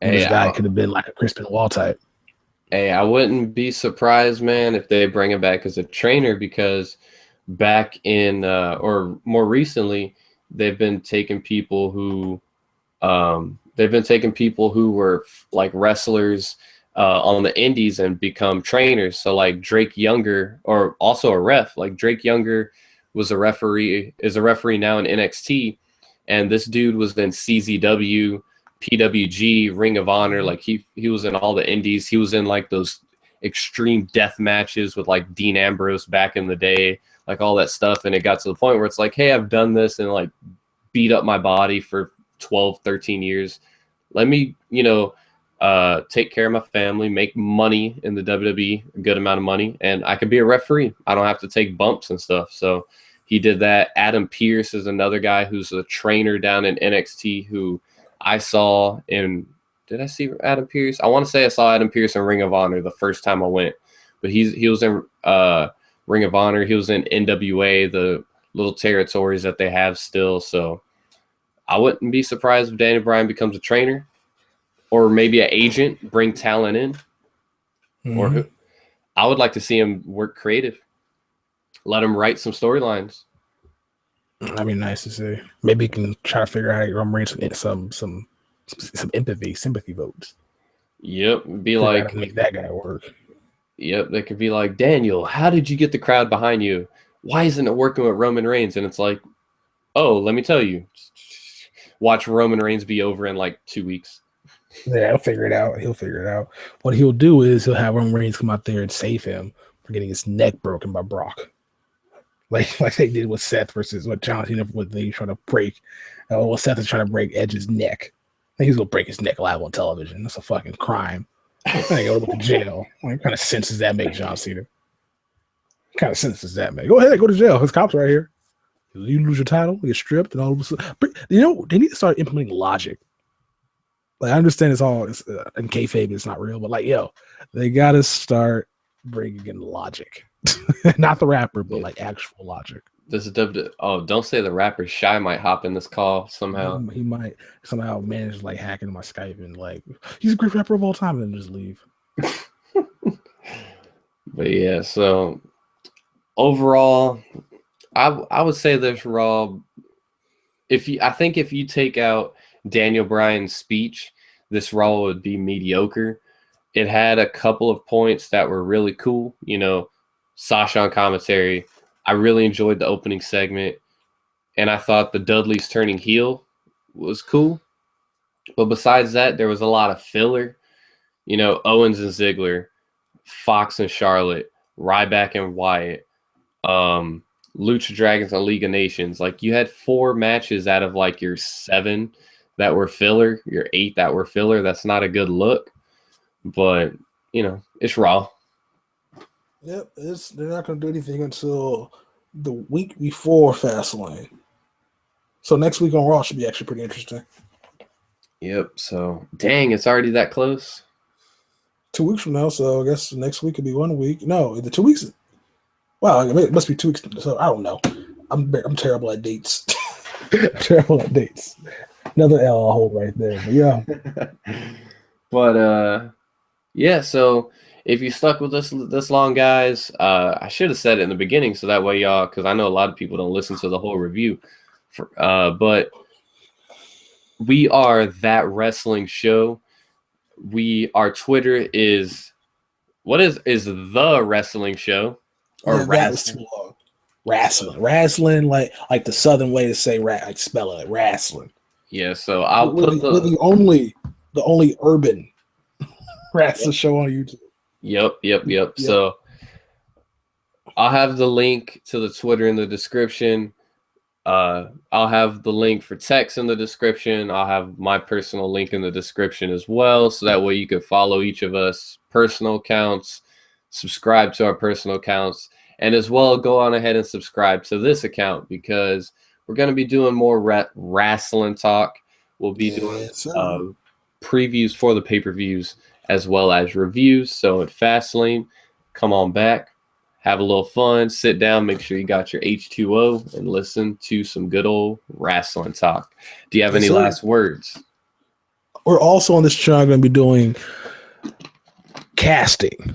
And this guy could have been like a Crispin Wall type. Hey, I wouldn't be surprised, man, if they bring him back as a trainer, because back in or more recently, they've been taking people who were like wrestlers on the indies and become trainers. So like Drake Younger, or also a ref, like Drake Younger is a referee now in NXT, and this dude was in CZW, PWG, Ring of Honor. Like he was in all the indies. He was in like those extreme death matches with like Dean Ambrose back in the day. like all that stuff. And it got to the point where it's like, hey, I've done this and like beat up my body for 12, 13 years. Let me, take care of my family, make money in the WWE, a good amount of money, and I could be a referee. I don't have to take bumps and stuff. So he did that. Adam Pearce is another guy who's a trainer down in NXT who I saw in – did I see Adam Pearce? I want to say I saw Adam Pearce in Ring of Honor the first time I went. But he was in Ring of Honor. He was in NWA, the little territories that they have still. So I wouldn't be surprised if Daniel Bryan becomes a trainer or maybe an agent, bring talent in. Or I would like to see him work creative. Let him write some storylines. That'd be nice to see. Maybe he can try to figure out how to bring some empathy, sympathy votes. Yep, be like make that guy work. Yep, they could be like, Daniel, how did you get the crowd behind you? Why isn't it working with Roman Reigns? And it's like, oh, let me tell you. Watch Roman Reigns be over in like 2 weeks. Yeah, he'll figure it out. What he'll do is he'll have Roman Reigns come out there and save him for getting his neck broken by Brock. Like they did with Seth versus what John Cena what they trying to break. Seth is trying to break Edge's neck. I think he's gonna break his neck live on television. That's a fucking crime. I think go to jail. What kind of sense does that make, John Cena? What kind of sense does that make? Go ahead, go to jail. His cops right here. You lose your title, you get stripped, and all of a sudden, they need to start implementing logic. Like I understand it's in kayfabe, it's not real, but like they gotta start bringing in logic. Not the rapper, but like actual logic. Don't say the rapper. Shy might hop in this call somehow. He might somehow manage like hacking my Skype and like he's a great rapper of all time and then just leave. But yeah, so overall, I would say this Raw. I think if you take out Daniel Bryan's speech, this Raw would be mediocre. It had a couple of points that were really cool. Sasha on commentary. I really enjoyed the opening segment, and I thought the Dudleys turning heel was cool. But besides that, there was a lot of filler. Owens and Ziggler, Fox and Charlotte, Ryback and Wyatt, Lucha Dragons and League of Nations. Like you had 4 matches out of like your 7 that were filler, your 8 that were filler. That's not a good look, but it's Raw. Yep, they're not going to do anything until the week before Fastlane. So next week on Raw should be actually pretty interesting. Yep. So dang, it's already that close. 2 weeks from now, so I guess next week could be 1 week. No, the 2 weeks. Wow, it must be 2 weeks. So I don't know. I'm terrible at dates. Another L I'll hold right there. But yeah. But yeah. So if you stuck with us this long, guys, I should have said it in the beginning so that way y'all, because I know a lot of people don't listen to the whole review. But we are That Wrestling Show. Our Twitter is The Wrestling Show. Or wrestling. Wrestling, like the Southern way to say like spell it, wrestling. Yeah, so I'll put the only urban wrestling show on YouTube. Yep. So I'll have the link to the Twitter in the description. I'll have the link for Tex in the description. I'll have my personal link in the description as well. So that way you can follow each of us personal accounts, subscribe to our personal accounts, and as well go on ahead and subscribe to this account because we're going to be doing more wrestling talk. We'll be doing previews for the pay-per-views as well as reviews. So at Fastlane, come on back, have a little fun, sit down, make sure you got your H2O, and listen to some good old wrestling talk. Do you have any last words? We're also on this channel going to be doing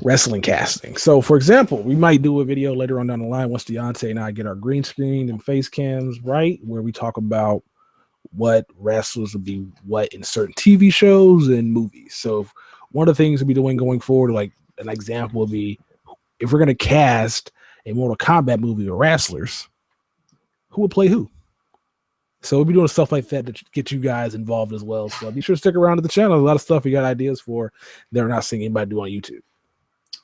wrestling casting. So, for example, we might do a video later on down the line once Deontay and I get our green screen and face cams right, where we talk about what wrestlers would be what in certain TV shows and movies. So one of the things we'll be doing going forward, like an example would be if we're going to cast a Mortal Kombat movie of wrestlers, who would play who? So we'll be doing stuff like that to get you guys involved as well. So be sure to stick around to the channel. There's a lot of stuff we got ideas for that we're not seeing anybody do on YouTube.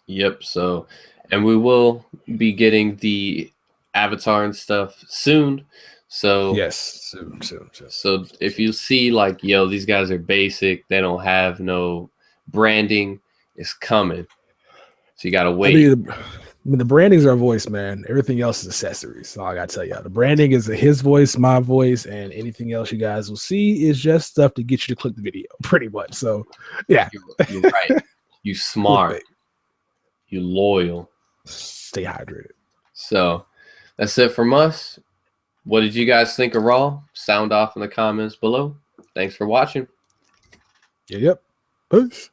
Yep. So, and we will be getting the Avatar and stuff soon. So yes, soon. So if you see like, yo, these guys are basic, they don't have no branding, it's coming. So you gotta wait. I mean, the branding's our voice, man. Everything else is accessories. So I gotta tell you, the branding is his voice, my voice, and anything else you guys will see is just stuff to get you to click the video, pretty much. So, yeah, you're right. You smart. You loyal. Stay hydrated. So that's it from us. What did you guys think of Raw? Sound off in the comments below. Thanks for watching. Yep. Peace.